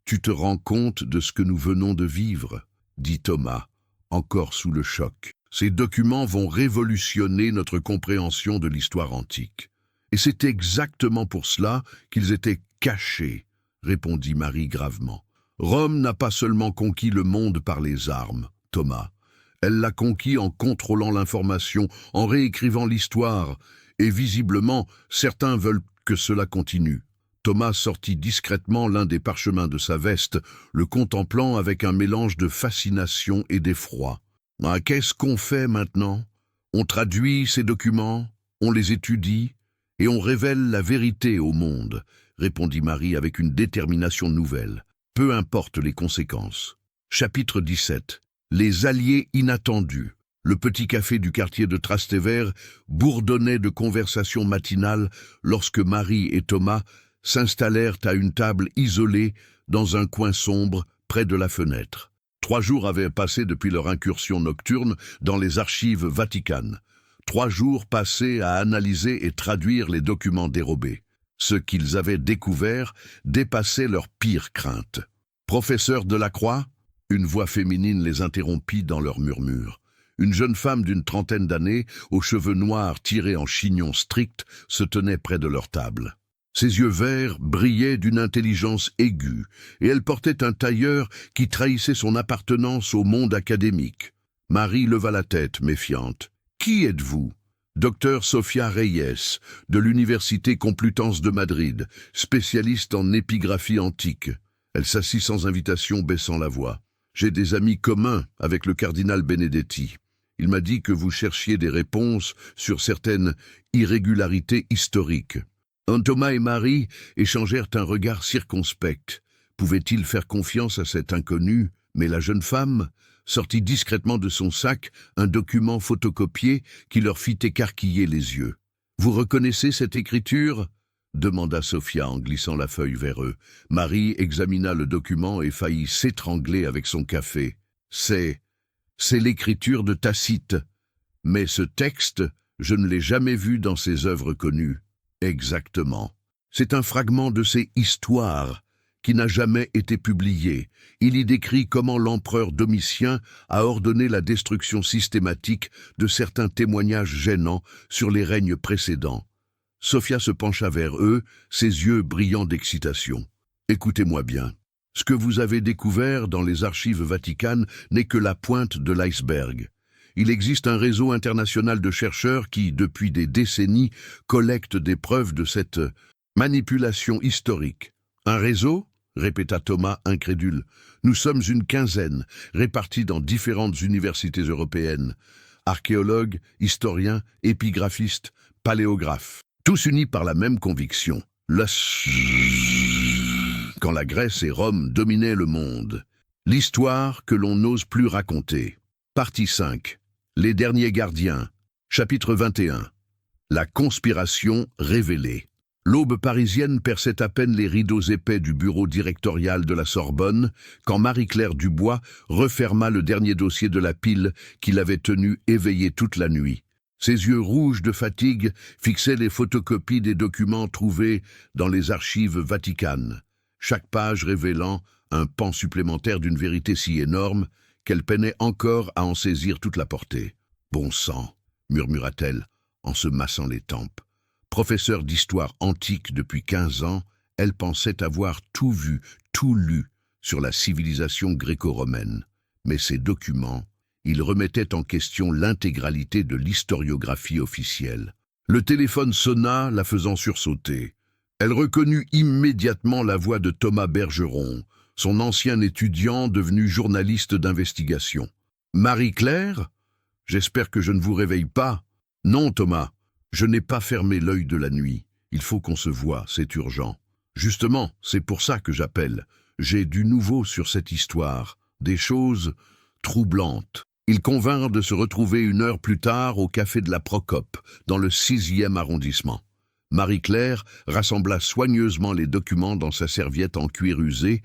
tu te rends compte de ce que nous venons de vivre ?» dit Thomas, encore sous le choc. « Ces documents vont révolutionner notre compréhension de l'histoire antique. Et c'est exactement pour cela qu'ils étaient cachés, » répondit Marie gravement. « Rome n'a pas seulement conquis le monde par les armes, Thomas. Elle l'a conquis en contrôlant l'information, en réécrivant l'histoire, et visiblement, certains veulent que cela continue. » Thomas sortit discrètement l'un des parchemins de sa veste, le contemplant avec un mélange de fascination et d'effroi. « Ah, qu'est-ce qu'on fait maintenant? On traduit ces documents, on les étudie, et on révèle la vérité au monde, » répondit Marie avec une détermination nouvelle. « Peu importe les conséquences. » Chapitre 17. Les alliés inattendus. Le petit café du quartier de Trastevere bourdonnait de conversations matinales lorsque Marie et Thomas s'installèrent à une table isolée dans un coin sombre près de la fenêtre. 3 jours avaient passé depuis leur incursion nocturne dans les archives vaticanes. 3 jours passés à analyser et traduire les documents dérobés. Ce qu'ils avaient découvert dépassait leurs pires craintes. « Professeur Delacroix ?» Une voix féminine les interrompit dans leur murmure. Une jeune femme d'une trentaine d'années, aux cheveux noirs tirés en chignon strict, se tenait près de leur table. Ses yeux verts brillaient d'une intelligence aiguë, et elle portait un tailleur qui trahissait son appartenance au monde académique. Marie leva la tête, méfiante. « Qui êtes-vous » ? Docteur Sofia Reyes, de l'Université Complutense de Madrid, spécialiste en épigraphie antique. Elle s'assit sans invitation, baissant la voix. « J'ai des amis communs avec le cardinal Benedetti. Il m'a dit que vous cherchiez des réponses sur certaines irrégularités historiques. » Thomas et Marie échangèrent un regard circonspect. Pouvaient-ils faire confiance à cet inconnu? Mais la jeune femme sortit discrètement de son sac un document photocopié qui leur fit écarquiller les yeux. « Vous reconnaissez cette écriture ?» demanda Sophia en glissant la feuille vers eux. Marie examina le document et faillit s'étrangler avec son café. « C'est l'écriture de Tacite. Mais ce texte, je ne l'ai jamais vu dans ses œuvres connues. » Exactement. C'est un fragment de ses histoires qui n'a jamais été publié. Il y décrit comment l'empereur Domitien a ordonné la destruction systématique de certains témoignages gênants sur les règnes précédents. Sophia se pencha vers eux, ses yeux brillants d'excitation. « Écoutez-moi bien. Ce que vous avez découvert dans les archives vaticanes n'est que la pointe de l'iceberg. Il existe un réseau international de chercheurs qui, depuis des décennies, collectent des preuves de cette manipulation historique. »« Un réseau ?» répéta Thomas, incrédule. « Nous sommes une quinzaine, répartis dans différentes universités européennes. Archéologues, historiens, épigraphistes, paléographes. Tous unis par la même conviction. Quand la Grèce et Rome dominaient le monde. L'histoire que l'on n'ose plus raconter. Partie 5. Les derniers gardiens. Chapitre 21. La conspiration révélée. L'aube parisienne perçait à peine les rideaux épais du bureau directorial de la Sorbonne quand Marie-Claire Dubois referma le dernier dossier de la pile qui l'avait tenue éveillée toute la nuit. Ses yeux rouges de fatigue fixaient les photocopies des documents trouvés dans les archives vaticanes, chaque page révélant un pan supplémentaire d'une vérité si énorme qu'elle peinait encore à en saisir toute la portée. « Bon sang !» murmura-t-elle en se massant les tempes. Professeure d'histoire antique depuis 15 ans, elle pensait avoir tout vu, tout lu sur la civilisation gréco-romaine. Mais ces documents, ils remettaient en question l'intégralité de l'historiographie officielle. Le téléphone sonna, la faisant sursauter. Elle reconnut immédiatement la voix de Thomas Bergeron, son ancien étudiant devenu journaliste d'investigation. « Marie-Claire ? J'espère que je ne vous réveille pas. »« Non, Thomas, je n'ai pas fermé l'œil de la nuit. Il faut qu'on se voie, c'est urgent. »« Justement, c'est pour ça que j'appelle. J'ai du nouveau sur cette histoire, des choses troublantes. » Ils convinrent de se retrouver 1 heure plus tard au café de la Procope, dans le 6e arrondissement. Marie-Claire rassembla soigneusement les documents dans sa serviette en cuir usé,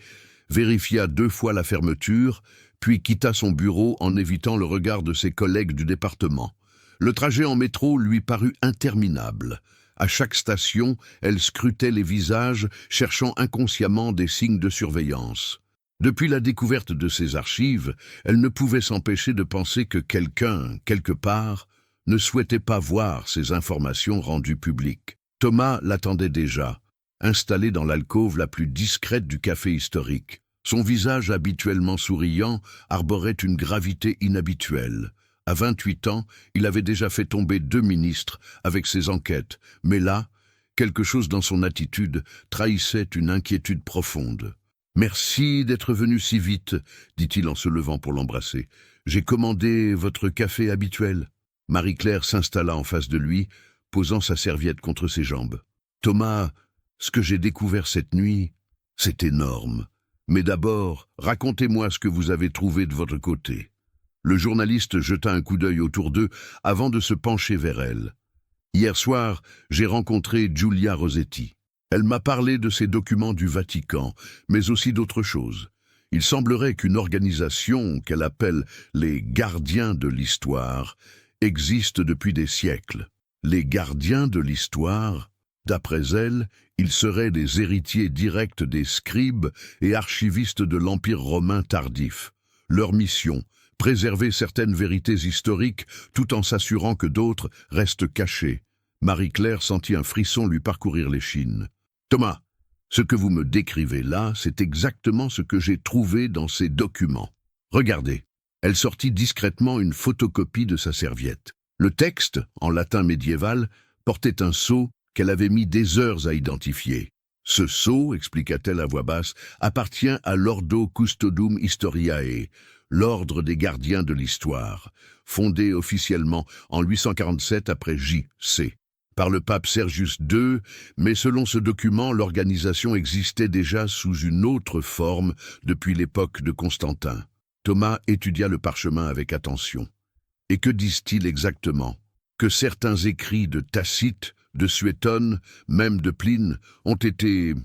vérifia 2 fois la fermeture, puis quitta son bureau en évitant le regard de ses collègues du département. Le trajet en métro lui parut interminable. À chaque station, elle scrutait les visages, cherchant inconsciemment des signes de surveillance. Depuis la découverte de ces archives, elle ne pouvait s'empêcher de penser que quelqu'un, quelque part, ne souhaitait pas voir ces informations rendues publiques. Thomas l'attendait déjà, installé dans l'alcôve la plus discrète du café historique. Son visage habituellement souriant arborait une gravité inhabituelle. À 28 ans, il avait déjà fait tomber 2 ministres avec ses enquêtes, mais là, quelque chose dans son attitude trahissait une inquiétude profonde. « Merci d'être venu si vite, » dit-il en se levant pour l'embrasser. « J'ai commandé votre café habituel. » Marie-Claire s'installa en face de lui, posant sa serviette contre ses jambes. « Thomas, ce que j'ai découvert cette nuit, c'est énorme. Mais d'abord, racontez-moi ce que vous avez trouvé de votre côté. » Le journaliste jeta un coup d'œil autour d'eux avant de se pencher vers elle. Hier soir, j'ai rencontré Giulia Rossetti. Elle m'a parlé de ces documents du Vatican, mais aussi d'autres choses. Il semblerait qu'une organisation qu'elle appelle les gardiens de l'histoire existe depuis des siècles. Les gardiens de l'histoire, d'après elle, ils seraient des héritiers directs des scribes et archivistes de l'Empire romain tardif. Leur mission, préserver certaines vérités historiques tout en s'assurant que d'autres restent cachées. Marie-Claire sentit un frisson lui parcourir l'échine. « Thomas, ce que vous me décrivez là, c'est exactement ce que j'ai trouvé dans ces documents. Regardez. » Elle sortit discrètement une photocopie de sa serviette. Le texte, en latin médiéval, portait un sceau qu'elle avait mis des heures à identifier. Ce sceau, expliqua-t-elle à voix basse, appartient à l'Ordo Custodum Historiae, l'ordre des gardiens de l'histoire, fondé officiellement en 847 après J.C. par le pape Sergius II, mais selon ce document, l'organisation existait déjà sous une autre forme depuis l'époque de Constantin. Thomas étudia le parchemin avec attention. Et que disent-ils exactement? Que certains écrits de Tacite, de Suétone, même de Pline, ont été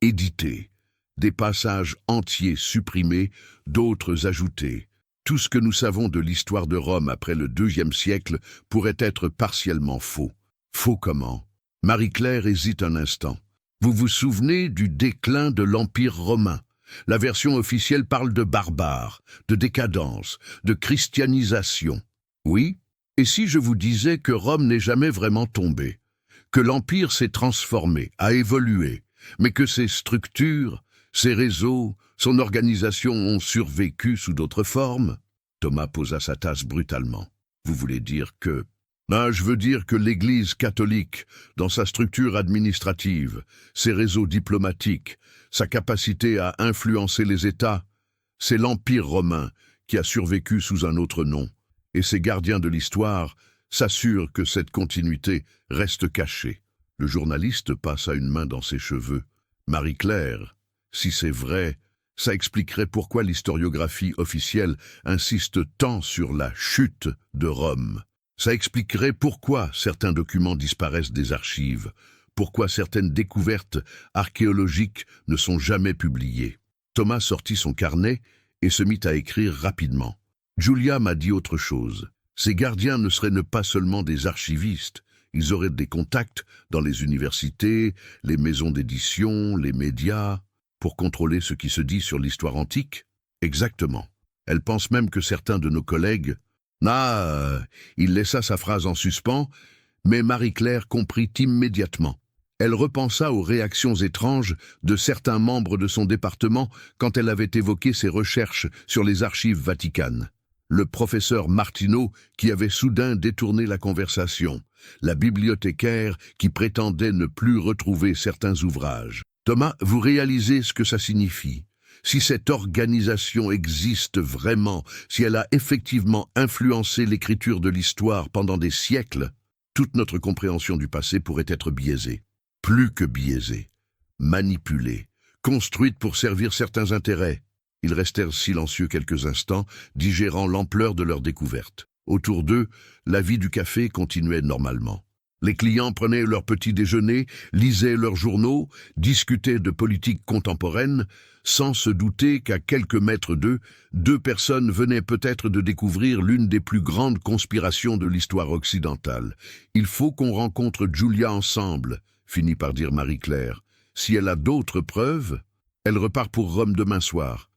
édités, des passages entiers supprimés, d'autres ajoutés. Tout ce que nous savons de l'histoire de Rome après le IIe siècle pourrait être partiellement faux. Faux comment? Marie-Claire hésite un instant. Vous vous souvenez du déclin de l'Empire romain? La version officielle parle de barbares, de décadence, de christianisation. Oui? Et si je vous disais que Rome n'est jamais vraiment tombée, que l'Empire s'est transformé, a évolué, mais que ses structures, ses réseaux, son organisation ont survécu sous d'autres formes? Thomas posa sa tasse brutalement. Vous voulez dire que... Je veux dire que l'Église catholique, dans sa structure administrative, ses réseaux diplomatiques, sa capacité à influencer les États, c'est l'Empire romain qui a survécu sous un autre nom, et ces gardiens de l'histoire s'assurent que cette continuité reste cachée. Le journaliste passa une main dans ses cheveux. Marie-Claire, si c'est vrai, ça expliquerait pourquoi l'historiographie officielle insiste tant sur la chute de Rome. Ça expliquerait pourquoi certains documents disparaissent des archives, pourquoi certaines découvertes archéologiques ne sont jamais publiées. Thomas sortit son carnet et se mit à écrire rapidement. Giulia m'a dit autre chose. Ces gardiens ne seraient pas seulement des archivistes, ils auraient des contacts dans les universités, les maisons d'édition, les médias, pour contrôler ce qui se dit sur l'histoire antique. Exactement. Elle pense même que certains de nos collègues... Il laissa sa phrase en suspens, mais Marie-Claire comprit immédiatement. Elle repensa aux réactions étranges de certains membres de son département quand elle avait évoqué ses recherches sur les archives vaticanes. Le professeur Martineau qui avait soudain détourné la conversation, la bibliothécaire qui prétendait ne plus retrouver certains ouvrages. Thomas, vous réalisez ce que ça signifie? Si cette organisation existe vraiment, si elle a effectivement influencé l'écriture de l'histoire pendant des siècles, toute notre compréhension du passé pourrait être biaisée. Plus que biaisée, manipulée, construite pour servir certains intérêts. Ils restèrent silencieux quelques instants, digérant l'ampleur de leur découverte. Autour d'eux, la vie du café continuait normalement. Les clients prenaient leur petit déjeuner, lisaient leurs journaux, discutaient de politique contemporaine, sans se douter qu'à quelques mètres d'eux, deux personnes venaient peut-être de découvrir l'une des plus grandes conspirations de l'histoire occidentale. « Il faut qu'on rencontre Giulia ensemble », finit par dire Marie-Claire. « Si elle a d'autres preuves, elle repart pour Rome demain soir.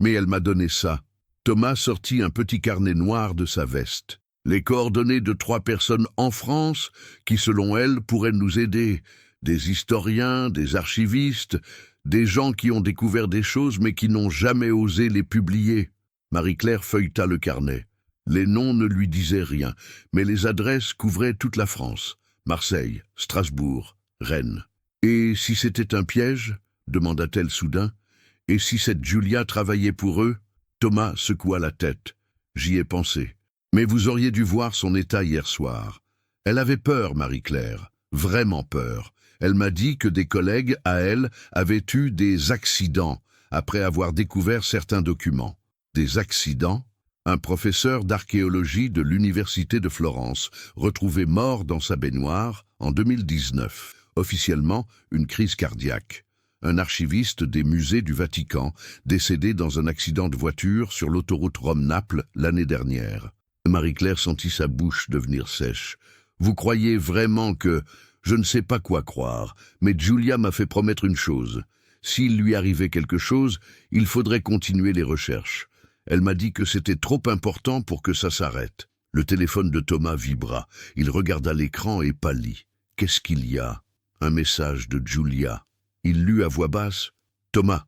Mais elle m'a donné ça. » Thomas sortit un petit carnet noir de sa veste. Les coordonnées de 3 personnes en France qui, selon elle, pourraient nous aider. Des historiens, des archivistes, des gens qui ont découvert des choses mais qui n'ont jamais osé les publier. Marie-Claire feuilleta le carnet. Les noms ne lui disaient rien, mais les adresses couvraient toute la France. Marseille, Strasbourg, Rennes. « Et si c'était un piège ?» demanda-t-elle soudain. « Et si cette Giulia travaillait pour eux ?» Thomas secoua la tête. « J'y ai pensé. Mais vous auriez dû voir son état hier soir. Elle avait peur, Marie-Claire, vraiment peur. Elle m'a dit que des collègues à elle avaient eu des accidents après avoir découvert certains documents. Des accidents? un professeur d'archéologie de l'Université de Florence, retrouvé mort dans sa baignoire en 2019. Officiellement, une crise cardiaque. Un archiviste des musées du Vatican, décédé dans un accident de voiture sur l'autoroute Rome-Naples l'année dernière. Marie-Claire sentit sa bouche devenir sèche. « Vous croyez vraiment que... Je ne sais pas quoi croire, mais Julia m'a fait promettre une chose. S'il lui arrivait quelque chose, il faudrait continuer les recherches. Elle m'a dit que c'était trop important pour que ça s'arrête. » Le téléphone de Thomas vibra. Il regarda l'écran et pâlit. « Qu'est-ce qu'il y a ?» Un message de Julia. Il lut à voix basse. « Thomas,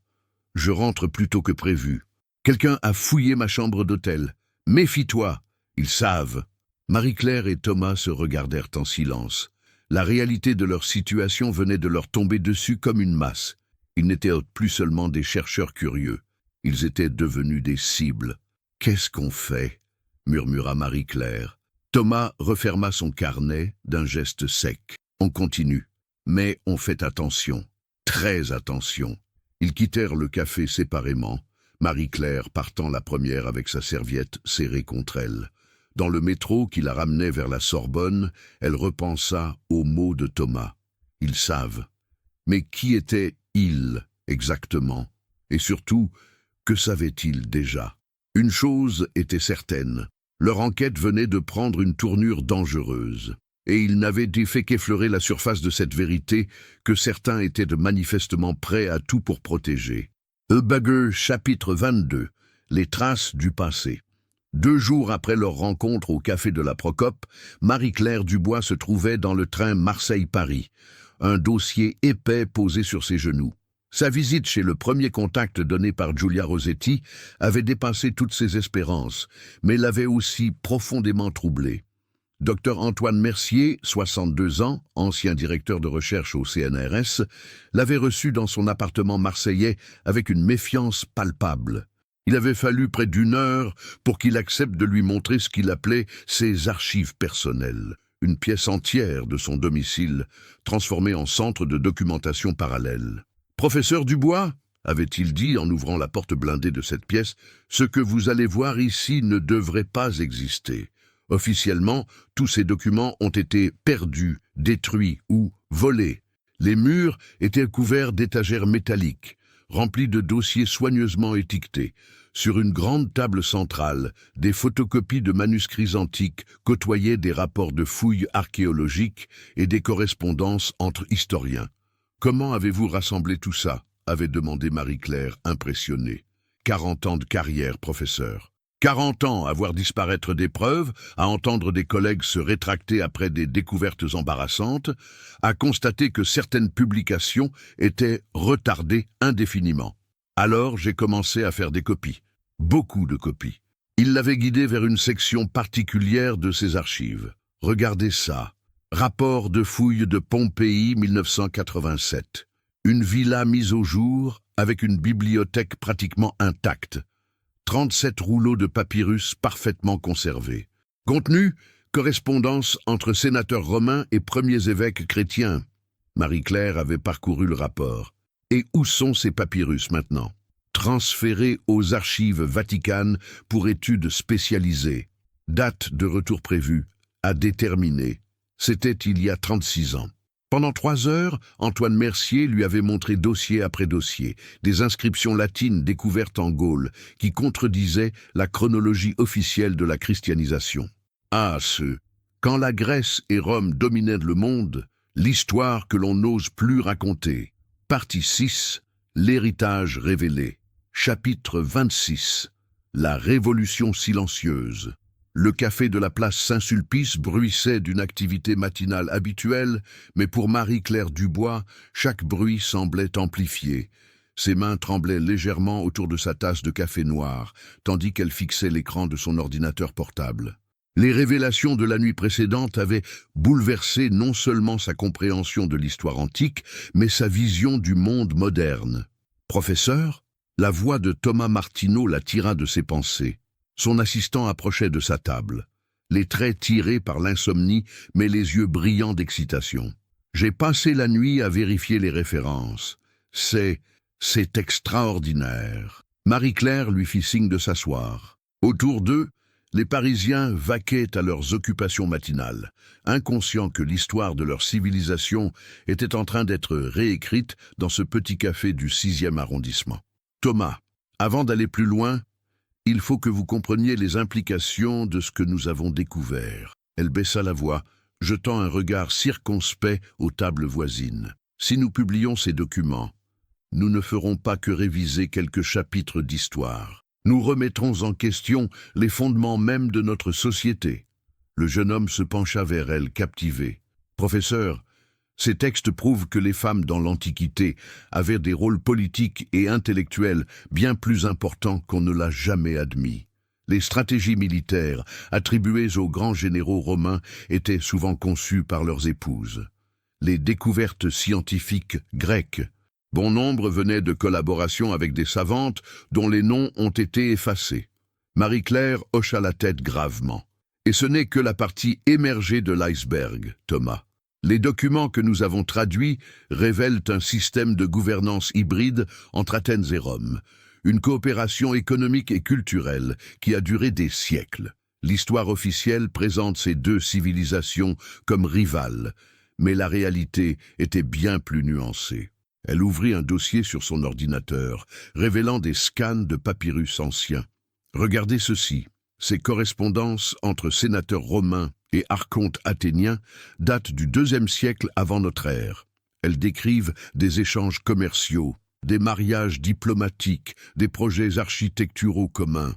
je rentre plus tôt que prévu. Quelqu'un a fouillé ma chambre d'hôtel. Méfie-toi, ils savent. » Marie-Claire et Thomas se regardèrent en silence. La réalité de leur situation venait de leur tomber dessus comme une masse. Ils n'étaient plus seulement des chercheurs curieux. Ils étaient devenus des cibles. « Qu'est-ce qu'on fait ?» murmura Marie-Claire. Thomas referma son carnet d'un geste sec. « On continue, mais on fait attention. Très attention. » Ils quittèrent le café séparément, Marie-Claire partant la première avec sa serviette serrée contre elle. Dans le métro qui la ramenait vers la Sorbonne, elle repensa aux mots de Thomas. Ils savent. Mais qui étaient ils exactement? Et surtout, que savaient-ils déjà? Une chose était certaine, leur enquête venait de prendre une tournure dangereuse. Et ils n'avaient fait qu'effleurer la surface de cette vérité que certains étaient manifestement prêts à tout pour protéger. Eubagger, chapitre 22. Les traces du passé. 2 jours après leur rencontre au café de la Procope, Marie-Claire Dubois se trouvait dans le train Marseille-Paris, un dossier épais posé sur ses genoux. Sa visite chez le premier contact donné par Giulia Rossetti avait dépassé toutes ses espérances, mais l'avait aussi profondément troublée. Dr Antoine Mercier, 62 ans, ancien directeur de recherche au CNRS, l'avait reçu dans son appartement marseillais avec une méfiance palpable. Il avait fallu près d'1 heure pour qu'il accepte de lui montrer ce qu'il appelait ses archives personnelles, une pièce entière de son domicile, transformée en centre de documentation parallèle. « Professeur Dubois ?» avait-il dit en ouvrant la porte blindée de cette pièce, « ce que vous allez voir ici ne devrait pas exister. » Officiellement, tous ces documents ont été perdus, détruits ou volés. Les murs étaient couverts d'étagères métalliques, remplis de dossiers soigneusement étiquetés. Sur une grande table centrale, des photocopies de manuscrits antiques côtoyaient des rapports de fouilles archéologiques et des correspondances entre historiens. « Comment avez-vous rassemblé tout ça ?» avait demandé Marie-Claire, impressionnée. « 40 ans de carrière, professeur. » 40 ans à voir disparaître des preuves, à entendre des collègues se rétracter après des découvertes embarrassantes, à constater que certaines publications étaient retardées indéfiniment. Alors j'ai commencé à faire des copies, beaucoup de copies. Il l'avait guidé vers une section particulière de ses archives. Regardez ça. Rapport de fouilles de Pompéi 1987. Une villa mise au jour avec une bibliothèque pratiquement intacte. 37 rouleaux de papyrus parfaitement conservés. Contenu, correspondance entre sénateurs romains et premiers évêques chrétiens. Marie-Claire avait parcouru le rapport. Et où sont ces papyrus maintenant? Transférés aux archives vaticanes pour études spécialisées. Date de retour prévue, à déterminer. C'était il y a 36 ans. Pendant 3 heures, Antoine Mercier lui avait montré dossier après dossier, des inscriptions latines découvertes en Gaule, qui contredisaient la chronologie officielle de la christianisation. Ah, quand la Grèce et Rome dominaient le monde, l'histoire que l'on n'ose plus raconter. Partie 6, l'héritage révélé. Chapitre 26, la révolution silencieuse. Le café de la place Saint-Sulpice bruissait d'une activité matinale habituelle, mais pour Marie-Claire Dubois, chaque bruit semblait amplifié. Ses mains tremblaient légèrement autour de sa tasse de café noir, tandis qu'elle fixait l'écran de son ordinateur portable. Les révélations de la nuit précédente avaient bouleversé non seulement sa compréhension de l'histoire antique, mais sa vision du monde moderne. « Professeur ?» La voix de Thomas Martineau la tira de ses pensées. Son assistant approchait de sa table, les traits tirés par l'insomnie, mais les yeux brillants d'excitation. « J'ai passé la nuit à vérifier les références. C'est extraordinaire. » Marie-Claire lui fit signe de s'asseoir. Autour d'eux, les Parisiens vaquaient à leurs occupations matinales, inconscients que l'histoire de leur civilisation était en train d'être réécrite dans ce petit café du 6e arrondissement. Thomas, avant d'aller plus loin, il faut que vous compreniez les implications de ce que nous avons découvert. Elle baissa la voix, jetant un regard circonspect aux tables voisines. Si nous publions ces documents, nous ne ferons pas que réviser quelques chapitres d'histoire. Nous remettrons en question les fondements mêmes de notre société. Le jeune homme se pencha vers elle, captivé. Professeur, ces textes prouvent que les femmes dans l'Antiquité avaient des rôles politiques et intellectuels bien plus importants qu'on ne l'a jamais admis. Les stratégies militaires attribuées aux grands généraux romains étaient souvent conçues par leurs épouses. Les découvertes scientifiques grecques, bon nombre venaient de collaborations avec des savantes dont les noms ont été effacés. Marie-Claire hocha la tête gravement. Et ce n'est que la partie émergée de l'iceberg, Thomas. Les documents que nous avons traduits révèlent un système de gouvernance hybride entre Athènes et Rome, une coopération économique et culturelle qui a duré des siècles. L'histoire officielle présente ces deux civilisations comme rivales, mais la réalité était bien plus nuancée. Elle ouvrit un dossier sur son ordinateur, révélant des scans de papyrus anciens. Regardez ceci. Ces correspondances entre sénateurs romains et archontes athéniens datent du IIe siècle avant notre ère. Elles décrivent des échanges commerciaux, des mariages diplomatiques, des projets architecturaux communs.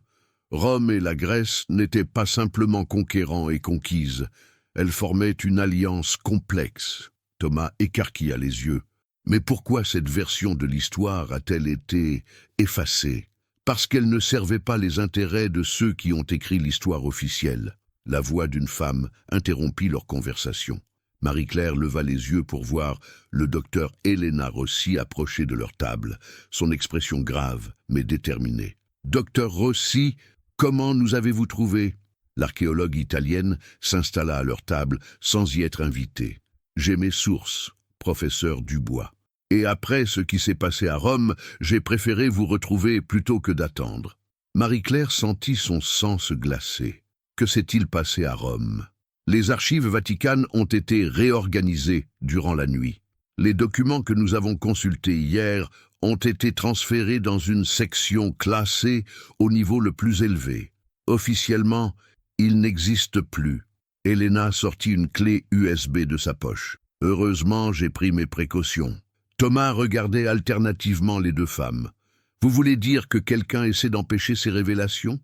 Rome et la Grèce n'étaient pas simplement conquérants et conquises. Elles formaient une alliance complexe. Thomas écarquilla les yeux. Mais pourquoi cette version de l'histoire a-t-elle été effacée ? Parce qu'elle ne servait pas les intérêts de ceux qui ont écrit l'histoire officielle. La voix d'une femme interrompit leur conversation. Marie-Claire leva les yeux pour voir le docteur Elena Rossi approcher de leur table, son expression grave mais déterminée. « Docteur Rossi, comment nous avez-vous trouvé ?» L'archéologue italienne s'installa à leur table sans y être invitée. « J'ai mes sources, professeur Dubois. Et après ce qui s'est passé à Rome, j'ai préféré vous retrouver plutôt que d'attendre. » Marie-Claire sentit son sang se glacer. Que s'est-il passé à Rome? Les archives vaticanes ont été réorganisées durant la nuit. Les documents que nous avons consultés hier ont été transférés dans une section classée au niveau le plus élevé. Officiellement, ils n'existent plus. Elena sortit une clé USB de sa poche. Heureusement, j'ai pris mes précautions. Thomas regardait alternativement les deux femmes. « Vous voulez dire que quelqu'un essaie d'empêcher ces révélations ?»«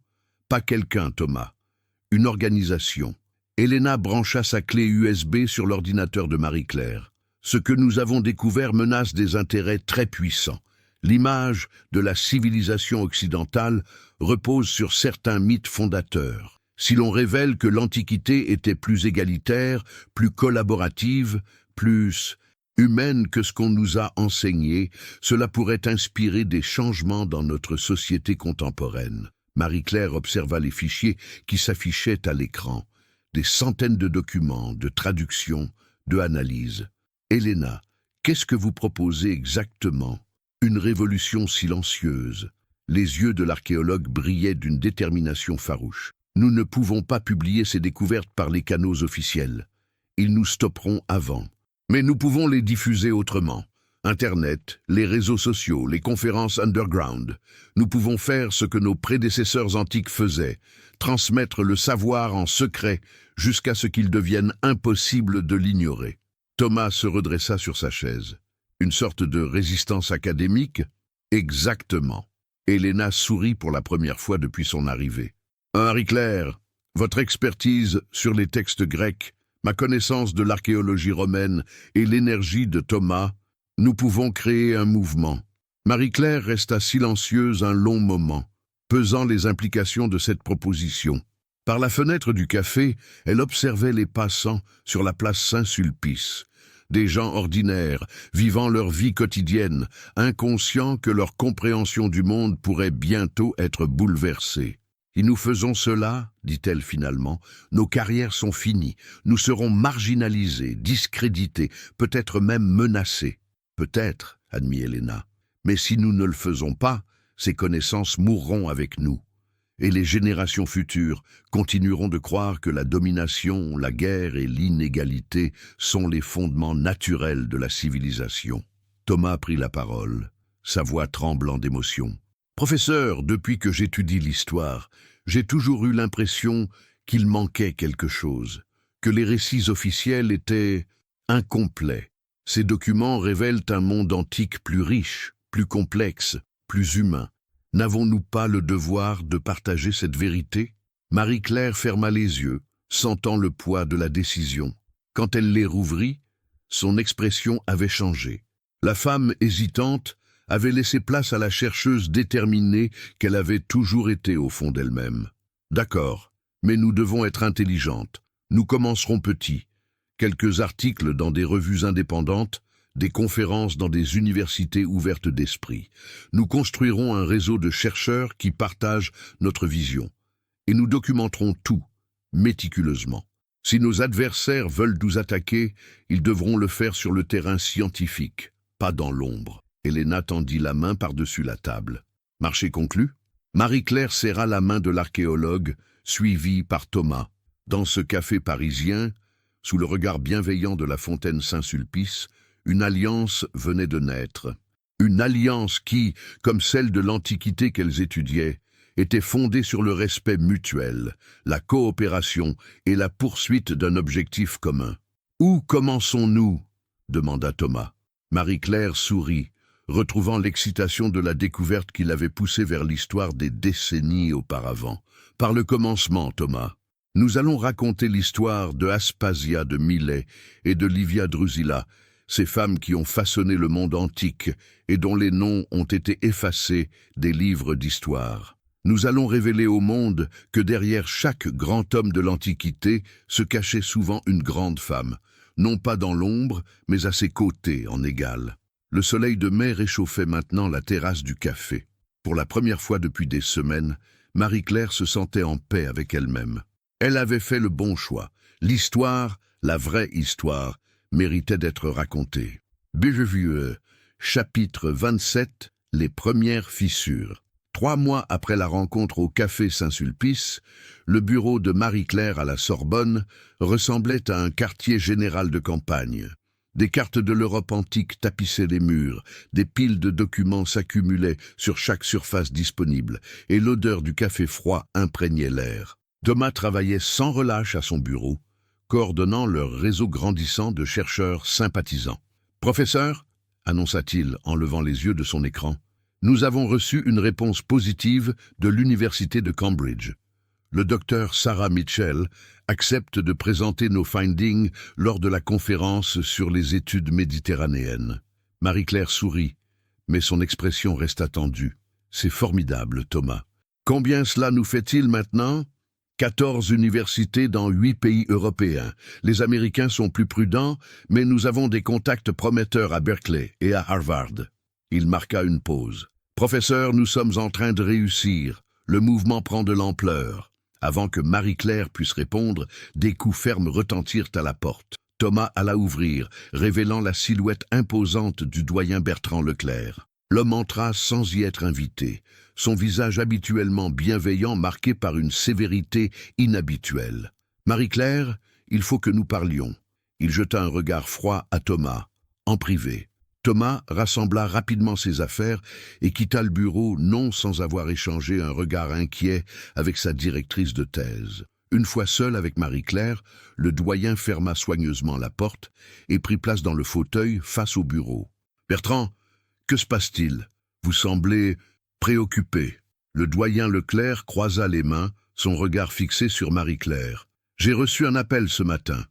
Pas quelqu'un, Thomas. Une organisation. » Elena brancha sa clé USB sur l'ordinateur de Marie-Claire. « Ce que nous avons découvert menace des intérêts très puissants. L'image de la civilisation occidentale repose sur certains mythes fondateurs. Si l'on révèle que l'Antiquité était plus égalitaire, plus collaborative, plus humaine que ce qu'on nous a enseigné, cela pourrait inspirer des changements dans notre société contemporaine. » Marie-Claire observa les fichiers qui s'affichaient à l'écran. Des centaines de documents, de traductions, de analyses. « Elena, qu'est-ce que vous proposez exactement ?» Une révolution silencieuse. Les yeux de l'archéologue brillaient d'une détermination farouche. « Nous ne pouvons pas publier ces découvertes par les canaux officiels. Ils nous stopperont avant. Mais nous pouvons les diffuser autrement. Internet, les réseaux sociaux, les conférences underground. Nous pouvons faire ce que nos prédécesseurs antiques faisaient, transmettre le savoir en secret jusqu'à ce qu'il devienne impossible de l'ignorer. » Thomas se redressa sur sa chaise. Une sorte de résistance académique? Exactement. Elena sourit pour la première fois depuis son arrivée. Marie-Claire, votre expertise sur les textes grecs, ma connaissance de l'archéologie romaine et l'énergie de Thomas, nous pouvons créer un mouvement. Marie-Claire resta silencieuse un long moment, pesant les implications de cette proposition. Par la fenêtre du café, elle observait les passants sur la place Saint-Sulpice. Des gens ordinaires, vivant leur vie quotidienne, inconscients que leur compréhension du monde pourrait bientôt être bouleversée. « Si nous faisons cela, dit-elle finalement, nos carrières sont finies, nous serons marginalisés, discrédités, peut-être même menacés. » Peut-être, admit Elena, mais si nous ne le faisons pas, ces connaissances mourront avec nous. et les générations futures continueront de croire que la domination, la guerre et l'inégalité sont les fondements naturels de la civilisation. Thomas prit la parole, sa voix tremblant d'émotion. « Professeur, depuis que j'étudie l'histoire, j'ai toujours eu l'impression qu'il manquait quelque chose, que les récits officiels étaient incomplets. Ces documents révèlent un monde antique plus riche, plus complexe, plus humain. N'avons-nous pas le devoir de partager cette vérité ?» Marie-Claire ferma les yeux, sentant le poids de la décision. Quand elle les rouvrit, son expression avait changé. La femme hésitante avait laissé place à la chercheuse déterminée qu'elle avait toujours été au fond d'elle-même. « D'accord, mais nous devons être intelligentes. Nous commencerons petits. Quelques articles dans des revues indépendantes, des conférences dans des universités ouvertes d'esprit. Nous construirons un réseau de chercheurs qui partagent notre vision. Et nous documenterons tout, méticuleusement. Si nos adversaires veulent nous attaquer, ils devront le faire sur le terrain scientifique, pas dans l'ombre. » Helena tendit la main par-dessus la table. « Marché conclu ?» Marie-Claire serra la main de l'archéologue, suivie par Thomas. Dans ce café parisien, sous le regard bienveillant de la fontaine Saint-Sulpice, une alliance venait de naître. Une alliance qui, comme celle de l'Antiquité qu'elles étudiaient, était fondée sur le respect mutuel, la coopération et la poursuite d'un objectif commun. « Où commençons-nous » demanda Thomas. Marie-Claire sourit, retrouvant l'excitation de la découverte qui l'avait poussée vers l'histoire des décennies auparavant. « Par le commencement, Thomas. Nous allons raconter l'histoire de Aspasia de Milet et de Livia Drusilla, ces femmes qui ont façonné le monde antique et dont les noms ont été effacés des livres d'histoire. Nous allons révéler au monde que derrière chaque grand homme de l'Antiquité se cachait souvent une grande femme, non pas dans l'ombre, mais à ses côtés en égal. » Le soleil de mai réchauffait maintenant la terrasse du café. Pour la première fois depuis des semaines, Marie-Claire se sentait en paix avec elle-même. Elle avait fait le bon choix. L'histoire, la vraie histoire, méritait d'être racontée. Béjevieux, chapitre 27, les premières fissures. 3 mois après la rencontre au café Saint-Sulpice, le bureau de Marie-Claire à la Sorbonne ressemblait à un quartier général de campagne. Des cartes de l'Europe antique tapissaient les murs, des piles de documents s'accumulaient sur chaque surface disponible, et l'odeur du café froid imprégnait l'air. Thomas travaillait sans relâche à son bureau, coordonnant leur réseau grandissant de chercheurs sympathisants. « Professeur » annonça-t-il en levant les yeux de son écran, « nous avons reçu une réponse positive de l'Université de Cambridge. Le docteur Sarah Mitchell accepte de présenter nos findings lors de la conférence sur les études méditerranéennes. » Marie-Claire sourit, mais son expression resta tendue. « C'est formidable, Thomas. Combien cela nous fait-il maintenant ? 14 universités dans 8 pays européens. Les Américains sont plus prudents, mais nous avons des contacts prometteurs à Berkeley et à Harvard. » Il marqua une pause. « Professeur, nous sommes en train de réussir. Le mouvement prend de l'ampleur. » Avant que Marie-Claire puisse répondre, des coups fermes retentirent à la porte. Thomas alla ouvrir, révélant la silhouette imposante du doyen Bertrand Leclerc. L'homme entra sans y être invité, son visage habituellement bienveillant marqué par une sévérité inhabituelle. « Marie-Claire, il faut que nous parlions. » Il jeta un regard froid à Thomas, en privé. Thomas rassembla rapidement ses affaires et quitta le bureau, non sans avoir échangé un regard inquiet avec sa directrice de thèse. Une fois seul avec Marie-Claire, le doyen ferma soigneusement la porte et prit place dans le fauteuil face au bureau. « Bertrand, que se passe-t-il ? Vous semblez préoccupé. » Le doyen Leclerc croisa les mains, son regard fixé sur Marie-Claire. « J'ai reçu un appel ce matin,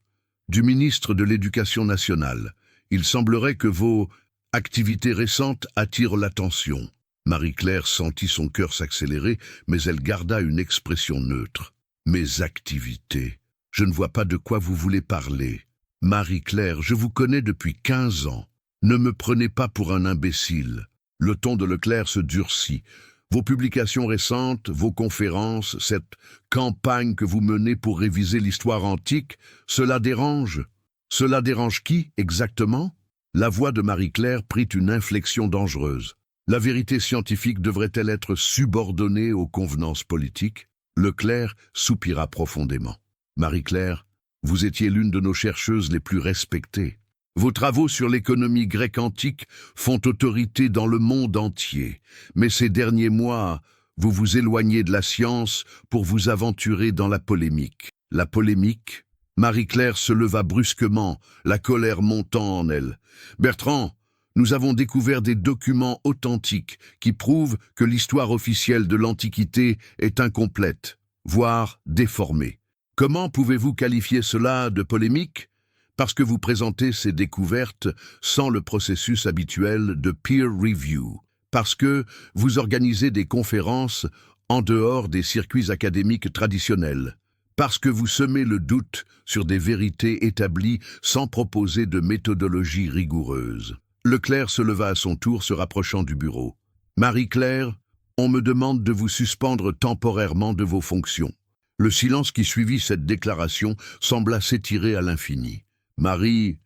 du ministre de l'Éducation nationale. Il semblerait que vos activités récentes attirent l'attention. » Marie-Claire sentit son cœur s'accélérer, mais elle garda une expression neutre. « Mes activités. Je ne vois pas de quoi vous voulez parler. Marie-Claire, je vous connais depuis 15 ans. Ne me prenez pas pour un imbécile. » Le ton de Leclerc se durcit. « Vos publications récentes, vos conférences, cette campagne que vous menez pour réviser l'histoire antique, cela dérange. » « Cela dérange qui, exactement ?» La voix de Marie-Claire prit une inflexion dangereuse. La vérité scientifique devrait-elle être subordonnée aux convenances politiques? Leclerc soupira profondément. Marie-Claire, vous étiez l'une de nos chercheuses les plus respectées. Vos travaux sur l'économie grecque antique font autorité dans le monde entier, mais ces derniers mois, vous vous éloignez de la science pour vous aventurer dans la polémique. La polémique? Marie-Claire se leva brusquement, la colère montant en elle. Bertrand, nous avons découvert des documents authentiques qui prouvent que l'histoire officielle de l'Antiquité est incomplète, voire déformée. Comment pouvez-vous qualifier cela de polémique? Parce que vous présentez ces découvertes sans le processus habituel de peer review. Parce que vous organisez des conférences en dehors des circuits académiques traditionnels. Parce que vous semez le doute sur des vérités établies sans proposer de méthodologie rigoureuse. Leclerc se leva à son tour, se rapprochant du bureau. « Marie-Claire, on me demande de vous suspendre temporairement de vos fonctions. » Le silence qui suivit cette déclaration sembla s'étirer à l'infini. Marie